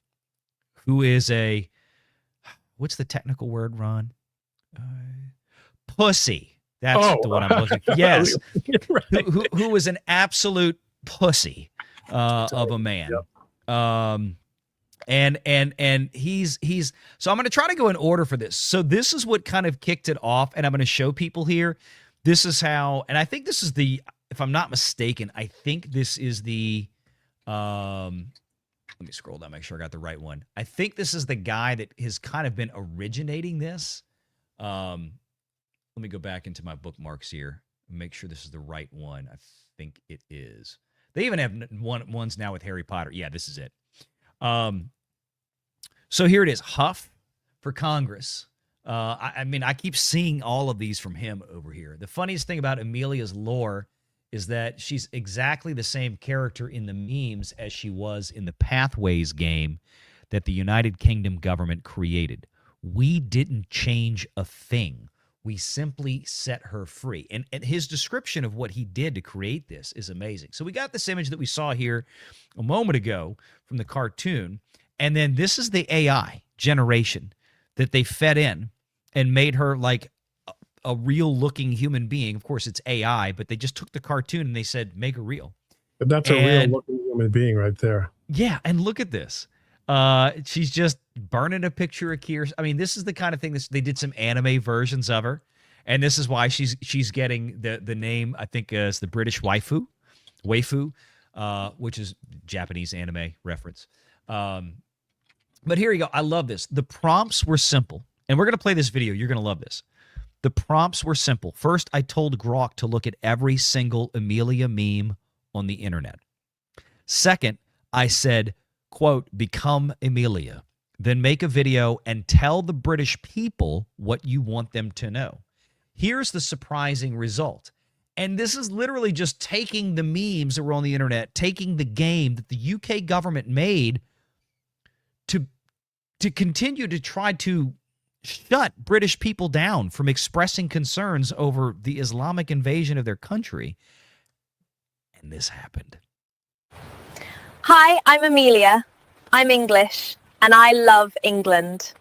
who is what's the technical word, Ron? Pussy. That's the one I'm looking for. Yes. Right. Who is an absolute pussy of a man. Yep. And he's so I'm going to try to go in order for this. So this is what kind of kicked it off, and I'm going to show people here. This is how, and I think this is if I'm not mistaken, I think this is let me scroll down, make sure I got the right one. I think this is the guy that has kind of been originating this. Let me go back into my bookmarks here and make sure this is the right one. I think it is. They even have ones now with Harry Potter. Yeah, this is it. So here it is, Huff for Congress. I mean, I keep seeing all of these from him over here. The funniest thing about Amelia's lore is that she's exactly the same character in the memes as she was in the Pathways game that the United Kingdom government created. We didn't change a thing. We simply set her free. And his description of what he did to create this is amazing. So we got this image that we saw here a moment ago from the cartoon. And then this is the AI generation that they fed in and made her like a real-looking human being. Of course, it's AI, but they just took the cartoon and they said, make her real. But that's a real-looking human being right there. Yeah, and look at this. She's just burning a picture of Keir. I mean, this is the kind of thing that they did some anime versions of her, and this is why she's getting the name. I think is the British waifu, which is Japanese anime reference. But here you go. I love this. The prompts were simple, and we're gonna play this video. You're gonna love this. The prompts were simple. First, I told Grok to look at every single Amelia meme on the internet. Second, I said, quote, become Amelia, then make a video and tell the British people what you want them to know. Here's the surprising result. And this is literally just taking the memes that were on the internet, taking the game that the UK government made to continue to try to shut British people down from expressing concerns over the Islamic invasion of their country. And this happened. Hi, I'm Amelia. I'm English, and I love England.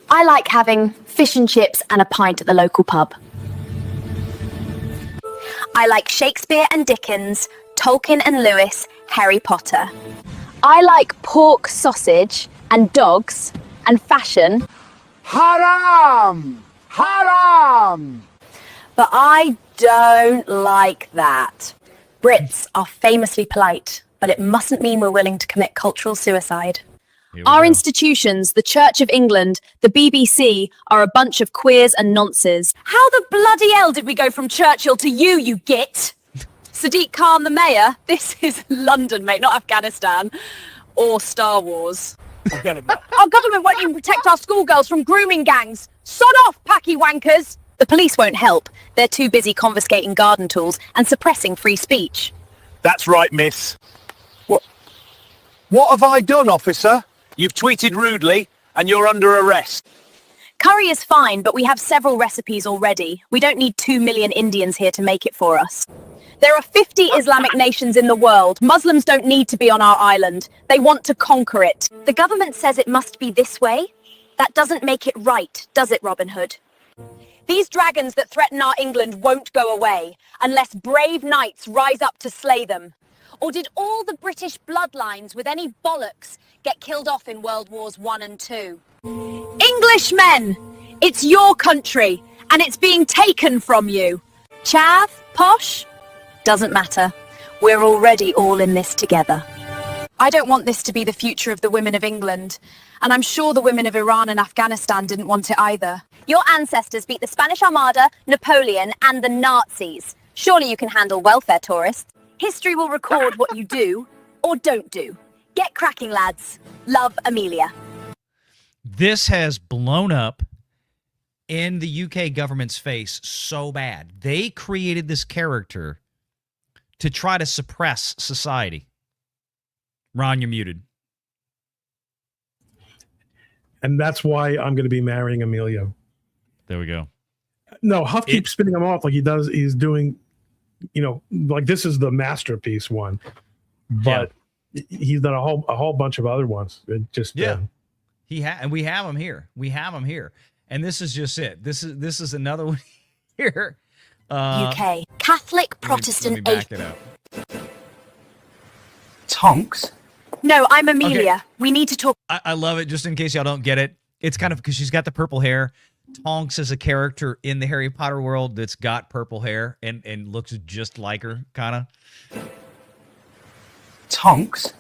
I like having fish and chips and a pint at the local pub. I like Shakespeare and Dickens, Tolkien and Lewis, Harry Potter. I like pork sausage and dogs and fashion. Haram! Haram! But I don't like that. Brits are famously polite, but it mustn't mean we're willing to commit cultural suicide. Our institutions, the Church of England, the BBC, are a bunch of queers and nonces. How the bloody hell did we go from Churchill to you git? Sadiq Khan, the mayor? This is London, mate, not Afghanistan. Or Star Wars. Our government won't even protect our schoolgirls from grooming gangs. Sod off, packy wankers! The police won't help. They're too busy confiscating garden tools and suppressing free speech. That's right, miss. What have I done, officer? You've tweeted rudely, and you're under arrest. Curry is fine, but we have several recipes already. We don't need 2 million Indians here to make it for us. There are 50 Islamic nations in the world. Muslims don't need to be on our island. They want to conquer it. The government says it must be this way. That doesn't make it right, does it, Robin Hood? These dragons that threaten our England won't go away unless brave knights rise up to slay them. Or did all the British bloodlines with any bollocks get killed off in World Wars I and II? Englishmen! It's your country, and it's being taken from you. Chav? Posh? Doesn't matter. We're already all in this together. I don't want this to be the future of the women of England, and I'm sure the women of Iran and Afghanistan didn't want it either. Your ancestors beat the Spanish Armada, Napoleon, and the Nazis. Surely you can handle welfare tourists. History will record what you do or don't do. Get cracking, lads. Love, Amelia. This has blown up in the UK government's face so bad. They created this character to try to suppress society. Ron, you're muted. And that's why I'm going to be marrying Amelia. There we go. No, Huff keeps spinning him off like he does. He's doing, like this is the masterpiece one, but he's done a whole bunch of other ones. It just and we have him here. And this is just it. This is another one here. UK Catholic Protestant. Let me back it up. Tonks? No, I'm Amelia. Okay. We need to talk. I love it. Just in case y'all don't get it, it's kind of because she's got the purple hair. Tonks is a character in the Harry Potter world that's got purple hair and looks just like her, kind of. Tonks?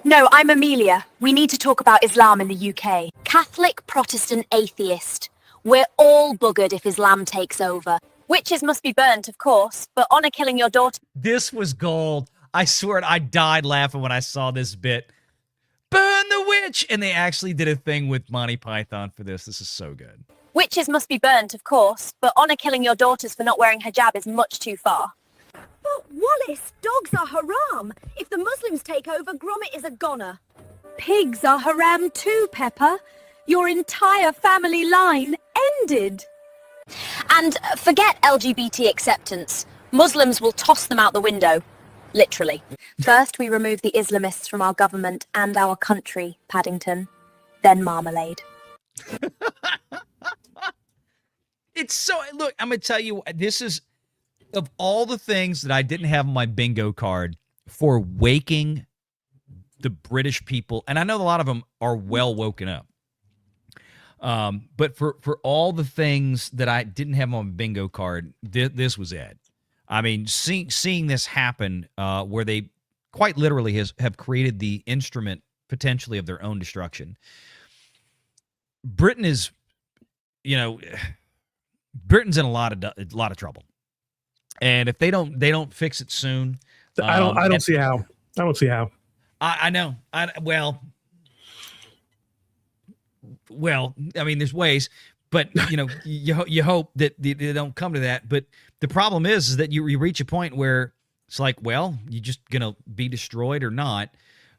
No, I'm Amelia. We need to talk about Islam in the UK. Catholic, Protestant, atheist. We're all buggered if Islam takes over. Witches must be burnt, of course, but honor killing your daughter. This was gold. I swear I died laughing when I saw this bit. Burn the witch! And they actually did a thing with Monty Python for this. This is so good. Witches must be burnt, of course, but honor killing your daughters for not wearing hijab is much too far. But Wallace, dogs are haram. If the Muslims take over, Gromit is a goner. Pigs are haram too, Pepper. Your entire family line ended. And forget LGBT acceptance. Muslims will toss them out the window. Literally. First, we remove the Islamists from our government and our country, Paddington. Then marmalade. It's so, look, I'm going to tell you, this is, of all the things that I didn't have on my bingo card for waking the British people, and I know a lot of them are well woken up, but for all the things that I didn't have on my bingo card, this was it. I mean, seeing this happen where they quite literally have created the instrument potentially of their own destruction. Britain is, Britain's in a lot of trouble, and if they don't fix it soon, I don't see how. I don't see how. I know. Well, I mean, there's ways, but you hope that they don't come to that. But the problem is that you reach a point where it's like, well, you're just gonna be destroyed or not.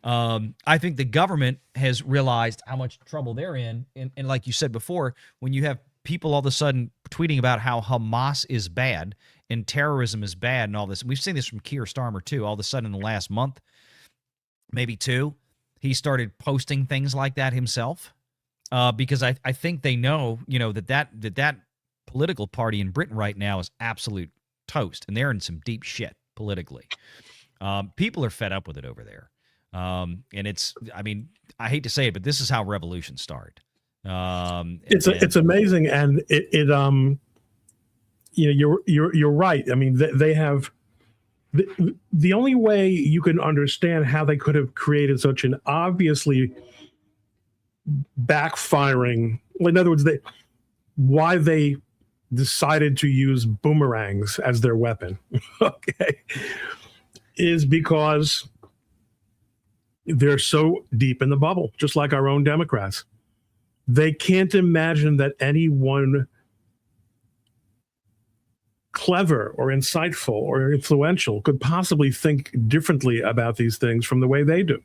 I think the government has realized how much trouble they're in. And like you said before, when you have people all of a sudden tweeting about how Hamas is bad and terrorism is bad and all this, and we've seen this from Keir Starmer too, all of a sudden in the last month, maybe two, he started posting things like that himself. Because I think they know, that political party in Britain right now is absolute toast, and they're in some deep shit politically. People are fed up with it over there. And I hate to say it, but this is how revolutions start. It's amazing, and you're right. I mean, they have the only way you can understand how they could have created such an obviously backfiring. In other words, why they decided to use boomerangs as their weapon, okay, is because they're so deep in the bubble, just like our own Democrats. They can't imagine that anyone clever or insightful or influential could possibly think differently about these things from the way they do.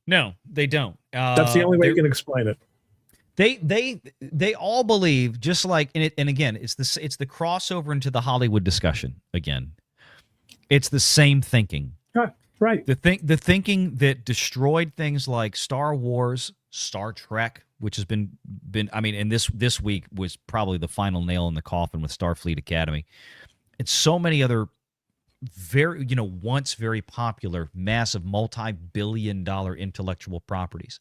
No, they don't. That's the only way you can explain it. They all believe, just like, and again, it's the crossover into the Hollywood discussion again. It's the same thinking. Right. The thinking that destroyed things like Star Wars, Star Trek, which has been and this week was probably the final nail in the coffin with Starfleet Academy. It's so many other very, once very popular, massive, multi-billion-dollar intellectual properties.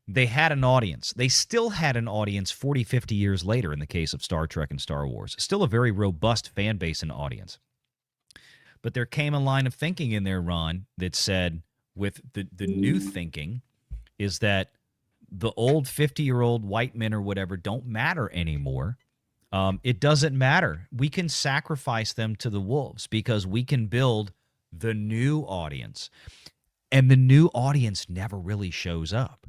They had an audience. They still had an audience 40, 50 years later in the case of Star Trek and Star Wars. Still a very robust fan base and audience. But there came a line of thinking in there, Ron, that said, with the new thinking, is that the old 50-year-old white men or whatever don't matter anymore. It doesn't matter. We can sacrifice them to the wolves because we can build the new audience. And the new audience never really shows up,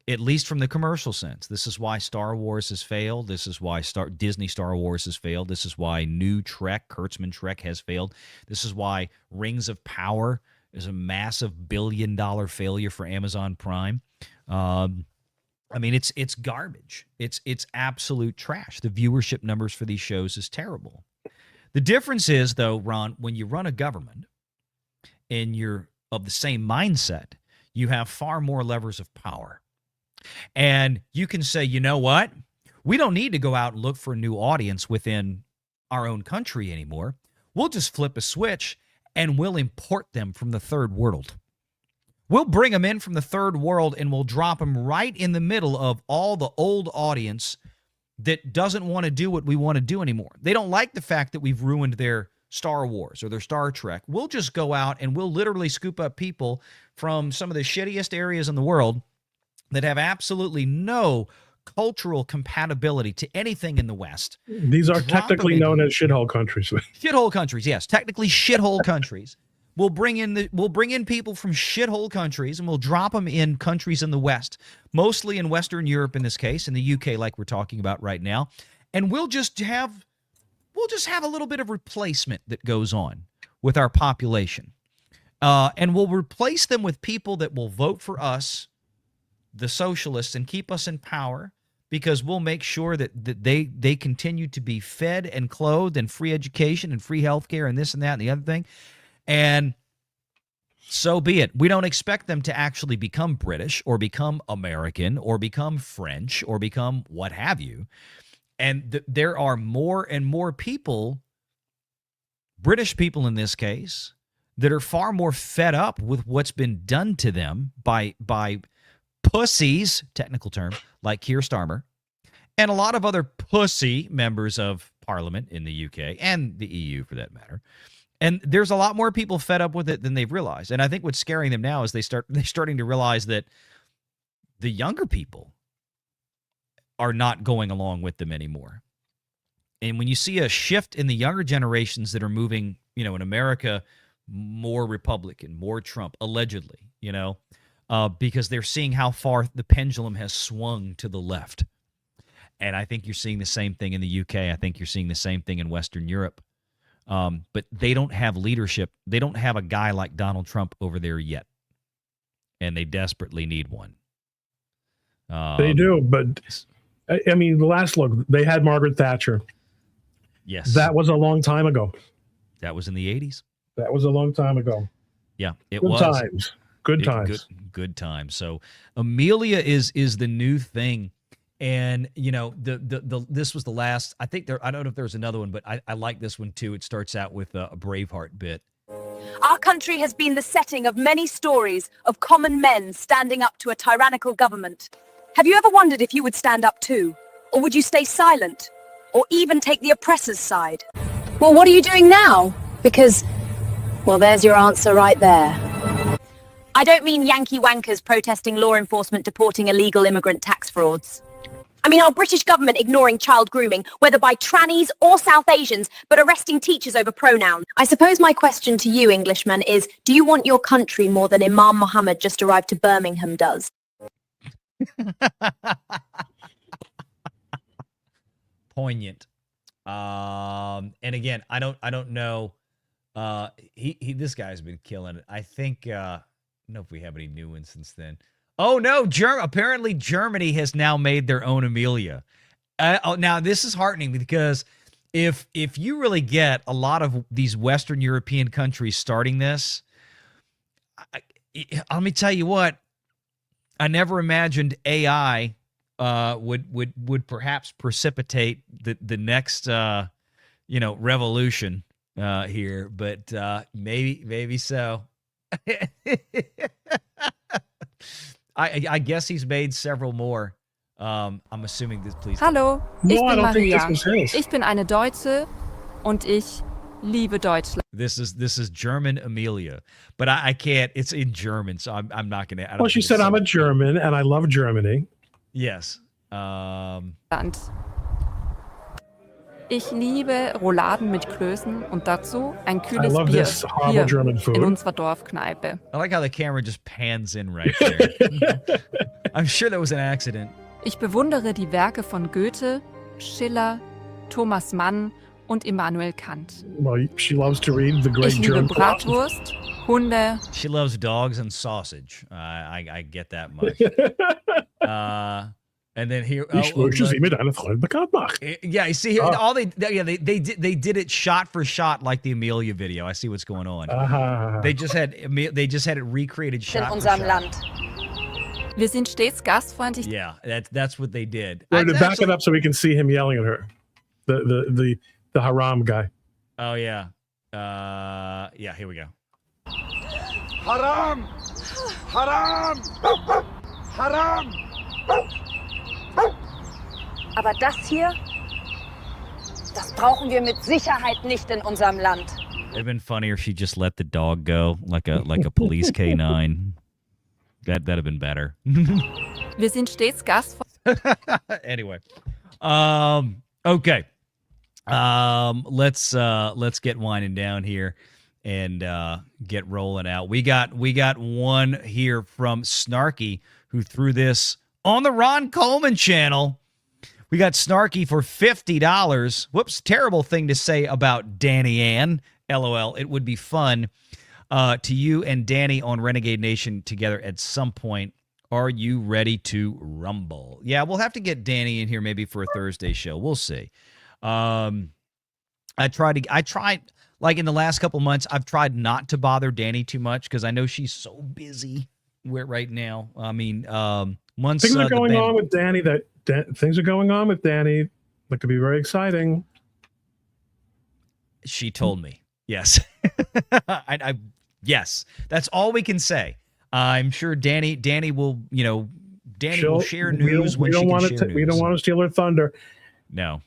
at least from the commercial sense. This is why Star Wars has failed. This is why Disney Star Wars has failed. This is why new Trek, Kurtzman Trek, has failed. This is why Rings of Power is a massive billion-dollar failure for Amazon Prime. It's garbage. It's absolute trash. The viewership numbers for these shows is terrible. The difference is, though, Ron, when you run a government and you're of the same mindset, you have far more levers of power. And you can say, you know what? We don't need to go out and look for a new audience within our own country anymore. We'll just flip a switch and we'll import them from the third world. We'll bring them in from the third world and we'll drop them right in the middle of all the old audience that doesn't want to do what we want to do anymore. They don't like the fact that we've ruined their Star Wars or their Star Trek. We'll just go out and we'll literally scoop up people from some of the shittiest areas in the world that have absolutely no cultural compatibility to anything in the West. These are technically known as shithole countries. Shithole countries, yes, technically shithole countries. We'll bring in people from shithole countries and we'll drop them in countries in the West, mostly in Western Europe in this case, in the UK like we're talking about right now, and we'll just have a little bit of replacement that goes on with our population, and we'll replace them with people that will vote for us, the socialists, and keep us in power, because we'll make sure that they continue to be fed and clothed and free education and free health care and this and that and the other thing. And so be it. We don't expect them to actually become British or become American or become French or become what have you. And there are more and more people, British people in this case, that are far more fed up with what's been done to them by pussies, technical term, like Keir Starmer, and a lot of other pussy members of Parliament in the UK and the EU for that matter. And there's a lot more people fed up with it than they've realized. And I think what's scaring them now is they're starting to realize that the younger people are not going along with them anymore. And when you see a shift in the younger generations that are moving, in America, more Republican, more Trump, allegedly, because they're seeing how far the pendulum has swung to the left. And I think you're seeing the same thing in the UK. I think you're seeing the same thing in Western Europe. But they don't have leadership. They don't have a guy like Donald Trump over there yet, and they desperately need one. They do, but I mean, the last look, they had Margaret Thatcher. Yes. That was a long time ago. That was in the 80s. That was a long time ago. Yeah, it Good was. times. Good times. Good times. So Amelia is the new thing. And, you know, this was the last. I think I don't know if there's another one, but I like this one too. It starts out with a Braveheart bit. Our country has been the setting of many stories of common men standing up to a tyrannical government. Have you ever wondered if you would stand up too? Or would you stay silent? Or even take the oppressor's side? Well, what are you doing now? Because, well, there's your answer right there. I don't mean Yankee wankers protesting law enforcement deporting illegal immigrant tax frauds. I mean our British government ignoring child grooming, whether by trannies or South Asians, but arresting teachers over pronouns. I suppose my question to you, Englishman, is, do you want your country more than Imam Mohammed just arrived to Birmingham does? Poignant. And again, I don't know. This guy's been killing it. I think, I don't know if we have any new ones since then. Oh no, apparently Germany has now made their own Amelia. Now this is heartening because if you really get a lot of these Western European countries starting this, let me tell you what, I never imagined AI would perhaps precipitate the next revolution here, but maybe so. I guess he's made several more. I'm assuming this, please. Hallo, ich bin Maria. Ich Ich bin eine Deutsche und ich liebe Deutschland. This is German Amelia, but I can't. It's in German, so I'm not gonna. Well, she said I'm a German and I love Germany. Yes. Ich liebe Rouladen mit Klößen und dazu ein I kühles love Bier this horrible German food. in unserer Dorfkneipe. I like how the camera just pans in right there. I'm sure that was an accident. Ich bewundere die Werke von Goethe, Schiller, Thomas Mann und Immanuel Kant. Well, she loves to read the great Ich liebe German Bratwurst, Hunde. She loves dogs and sausage. I get that much. And then here, Ich möchte sie mit einer Freundin bekannt machen. yeah, you see here, they did it shot for shot like the Amelia video. I see what's going on. They just had it recreated shot for shot. Land. Wir sind stets gastfreundlich. Yeah, that's what they did. We're to back it up so we can see him yelling at her. The haram guy. Oh yeah, yeah. Here we go. Haram! Haram! Haram! Aber das hier, das brauchen wir mit Sicherheit nicht in unserem Land. It'd been funnier if she just let the dog go, like a police K9. That'd have been better. Wir sind stets gastfreundlich. Anyway, okay. Let's get winding down here and get rolling out. We got one here from Snarky who threw this on the Ron Coleman channel. We got Snarky for $50. Whoops, terrible thing to say about Danny Ann. LOL. It would be fun to you and Danny on Renegade Nation together at some point. Are you ready to rumble? Yeah, we'll have to get Danny in here maybe for a Thursday show. We'll see. I tried like in the last couple months, I've tried not to bother Danny too much because I know she's so busy right now. I mean, once things are going on with Danny things are going on with Danny that could be very exciting. She told me. Yes. Yes. That's all we can say. I'm sure Danny will, Danny will share news when she can share news. We don't want to steal her thunder. No.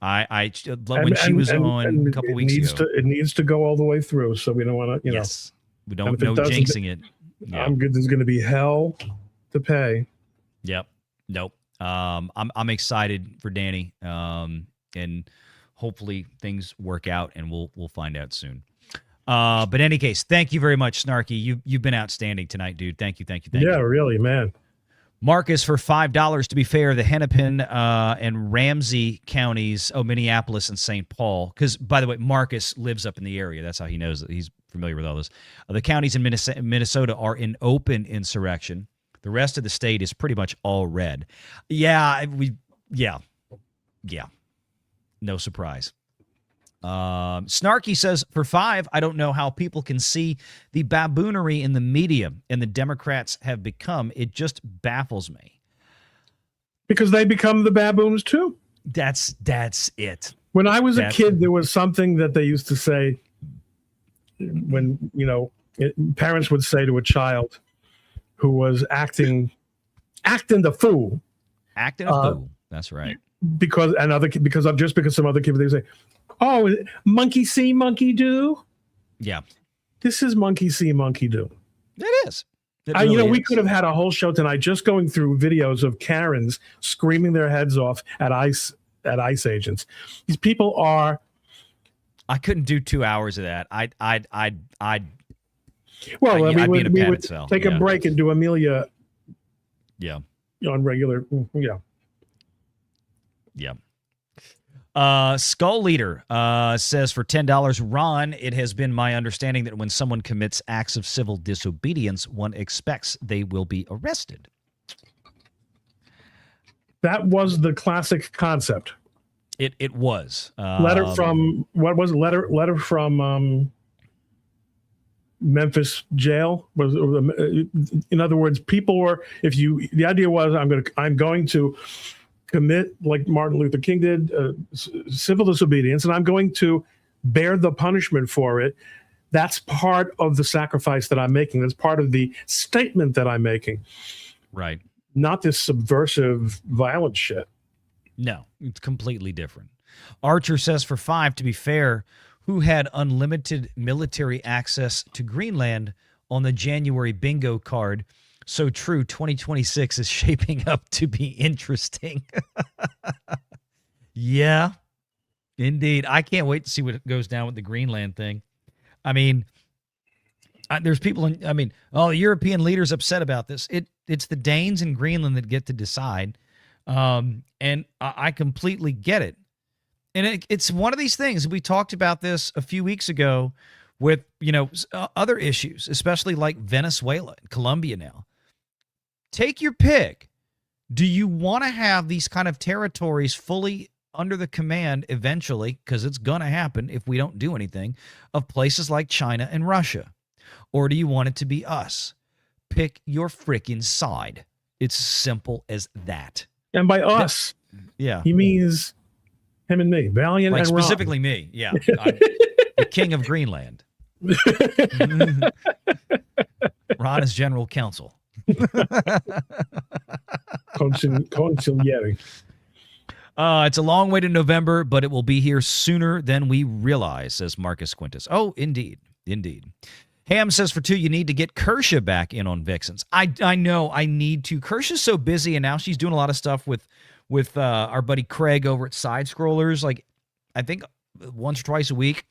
I when she was on a couple weeks ago. It needs to go all the way through, so we don't want to, Yes. We don't know jinxing it. Yeah. I'm good. There's going to be hell to pay. Yep. Nope. I'm excited for Danny. And hopefully things work out and we'll find out soon. But in any case, thank you very much, Snarky. You've been outstanding tonight, dude. Thank you. Yeah, really, man. Marcus for $5. To be fair, the Hennepin and Ramsey counties, Minneapolis and St. Paul, because, by the way, Marcus lives up in the area. That's how he knows that. He's familiar with all this. The counties in Minnesota are in open insurrection. The rest of the state is pretty much all red. Yeah. No surprise. Snarky says, for $5, I don't know how people can see the baboonery in the media and the Democrats have become. It just baffles me. Because they become the baboons too. That's it. When I was a kid, there was something that they used to say when, parents would say to a child who was acting the fool. Acting a fool. That's right. Because some other kid, they say, "Oh, monkey see, monkey do." Yeah, this is monkey see, monkey do. It is. We could have had a whole show tonight just going through videos of Karens screaming their heads off at ICE agents. These people are. I couldn't do 2 hours of that. I'd we be in a padded would cell. Take a break and do Amelia. Yeah. On regular. Yeah. Yeah. Skull Leader says for $10, Ron, it has been my understanding that when someone commits acts of civil disobedience, one expects they will be arrested. That was the classic concept. It was. Letter from, what was it? Letter from Memphis jail. In other words, people were, the idea was I'm going to commit, like Martin Luther King did, civil disobedience, and I'm going to bear the punishment for it. That's part of the sacrifice that I'm making. That's part of the statement that I'm making. Right. Not this subversive, violent shit. No, it's completely different. Archer says for $5, to be fair, who had unlimited military access to Greenland on the January bingo card? So true, 2026 is shaping up to be interesting. Yeah, indeed. I can't wait to see what goes down with the Greenland thing. I mean, there's people the European leaders upset about this. It's the Danes in Greenland that get to decide. And I completely get it. And it's one of these things. We talked about this a few weeks ago with, other issues, especially like Venezuela and Colombia now. Take your pick. Do you want to have these kind of territories fully under the command eventually, because it's going to happen if we don't do anything, of places like China and Russia? Or do you want it to be us? Pick your freaking side. It's as simple as that. And by us, he means him and me, Valiant and Ron. Specifically me, yeah. I'm the king of Greenland. Ron is general counsel. Consigliere. It's a long way to November, but it will be here sooner than we realize, says Marcus Quintus. Oh, indeed. Ham says for $2, you need to get Kersha back in on Vixens. I know I need to. Kersha's so busy, and now she's doing a lot of stuff with our buddy Craig over at Side Scrollers, like I think once or twice a week.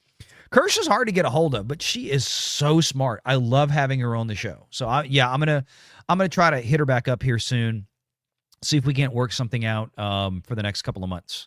Kersha's hard to get a hold of, but she is so smart. I love having her on the show. So I'm gonna try to hit her back up here soon. See if we can't work something out for the next couple of months.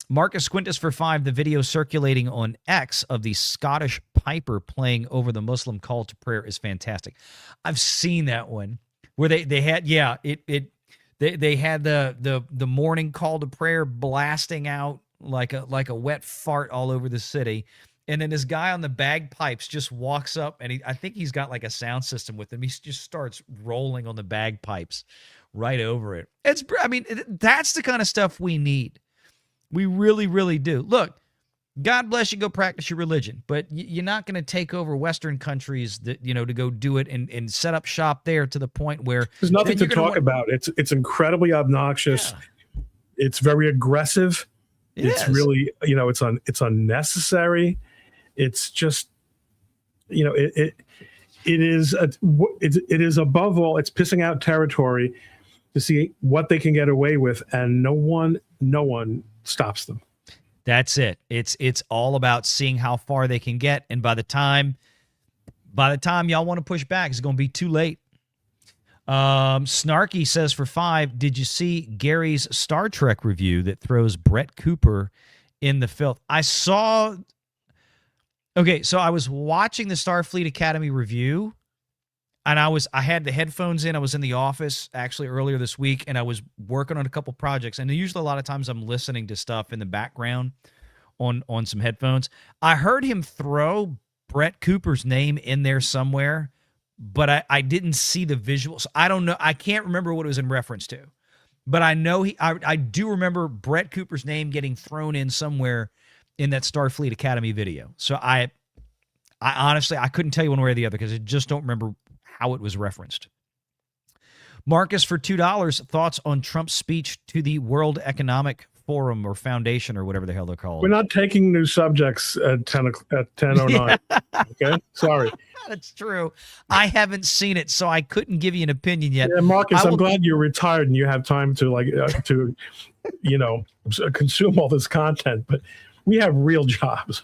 Marcus Quintus for $5, the video circulating on X of the Scottish piper playing over the Muslim call to prayer is fantastic. I've seen that one where they had they had the morning call to prayer blasting out like a wet fart all over the city. And then this guy on the bagpipes just walks up, and I think he's got like a sound system with him. He just starts rolling on the bagpipes right over it. That's the kind of stuff we need. We really, really do. Look, God bless you, go practice your religion, but you're not going to take over Western countries that, to go do it and set up shop there to the point where there's nothing to talk about. It's incredibly obnoxious. Yeah. It's very aggressive. It's really, it's unnecessary. It's just, it is above all, it's pissing out territory to see what they can get away with, and no one stops them. That's it. It's all about seeing how far they can get, and by the time y'all want to push back, it's going to be too late. Snarky says for 5, did you see Gary's Star Trek review that throws Brett Cooper in the filth? I saw. Okay, so I was watching the Starfleet Academy review, and I had the headphones in. I was in the office actually earlier this week, and I was working on a couple projects. And usually a lot of times I'm listening to stuff in the background on some headphones. I heard him throw Brett Cooper's name in there somewhere, but I didn't see the visuals. I don't know. I can't remember what it was in reference to, but I know I do remember Brett Cooper's name getting thrown in somewhere in that Starfleet Academy video. So I honestly, I couldn't tell you one way or the other because I just don't remember how it was referenced. Marcus for $2, thoughts on Trump's speech to the World Economic Forum or Foundation or whatever the hell they're called. We're not taking new subjects at 10:09. Okay, sorry. That's true. I haven't seen it, so I couldn't give you an opinion yet. Yeah, Marcus, I'm glad you're retired and you have time to consume all this content. But we have real jobs,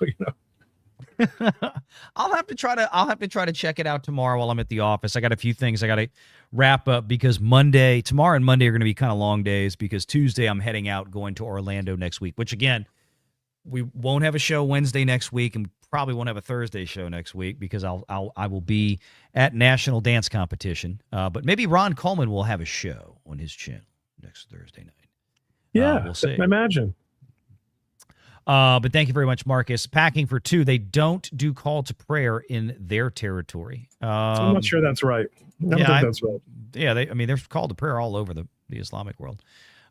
I'll have to try to check it out tomorrow while I'm at the office. I got a few things I got to wrap up because tomorrow and Monday are going to be kind of long days because Tuesday I'm heading out going to Orlando next week, which again, we won't have a show Wednesday next week and probably won't have a Thursday show next week because I will be at National Dance Competition. But maybe Ron Coleman will have a show on his channel next Thursday night. Yeah, we'll see. Imagine. But thank you very much, Marcus. Packing for 2, they don't do call to prayer in their territory. I'm not sure that's right. I don't think that's right. Yeah, they're called to prayer all over the Islamic world.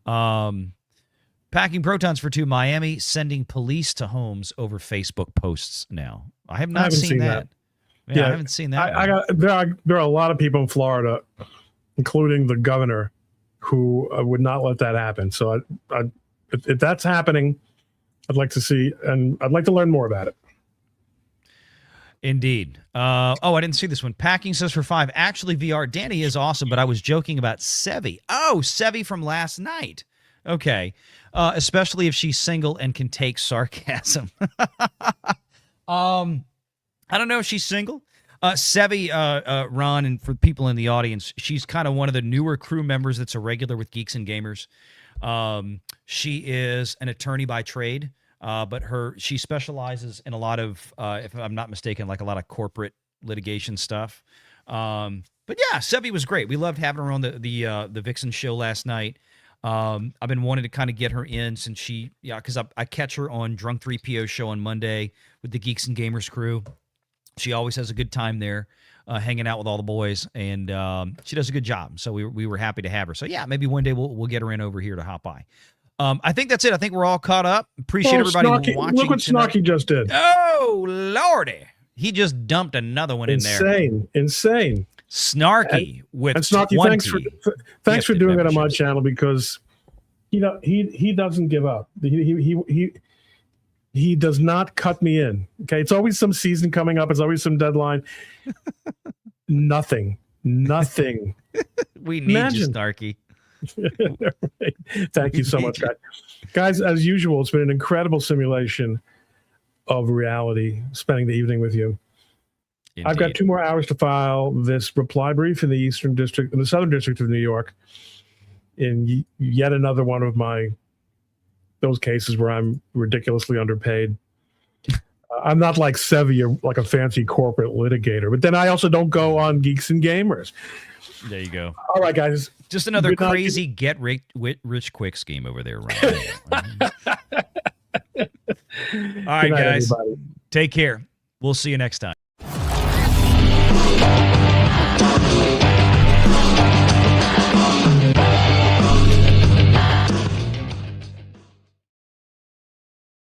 Packing protons for 2, Miami sending police to homes over Facebook posts now. I haven't seen that. Yeah, I haven't seen that. There are a lot of people in Florida, including the governor, who would not let that happen. So if that's happening, I'd like to see, and I'd like to learn more about it. Indeed. I didn't see this one. Packing says for 5, actually VR, Danny is awesome, but I was joking about Sevi. Oh, Sevi from last night. Okay. Especially if she's single and can take sarcasm. I don't know if she's single. Sevi, Ron, and for people in the audience, she's kind of one of the newer crew members that's a regular with Geeks and Gamers. She is an attorney by trade, but she specializes in a lot of, if I'm not mistaken, like a lot of corporate litigation stuff. But yeah, Sevi was great. We loved having her on the Vixen show last night. I've been wanting to kind of get her in since because I catch her on Drunk 3PO show on Monday with the Geeks and Gamers crew. She always has a good time there. Hanging out with all the boys, and she does a good job. So we were happy to have her. So yeah, maybe one day we'll get her in over here to hop by. I think that's it. I think we're all caught up. Appreciate everybody watching. Look what Snarky just did. Oh Lordy, he just dumped another one in there. Insane. Snarky with Snarky. 20 Thanks for doing it on my channel because he doesn't give up. He does not cut me in. Okay. It's always some season coming up. It's always some deadline. Nothing. We need you, Snarky. Right. Thank you so much, guys. Guys, as usual, it's been an incredible simulation of reality, spending the evening with you. Indeed. I've got 2 more hours to file this reply brief in the Southern District of New York in yet another one of those cases where I'm ridiculously underpaid. I'm not like Sevi, like a fancy corporate litigator, but then I also don't go on Geeks and Gamers. There you go. All right, guys. Just another crazy get rich quick scheme over there, Ryan. All right, guys. Everybody. Take care. We'll see you next time.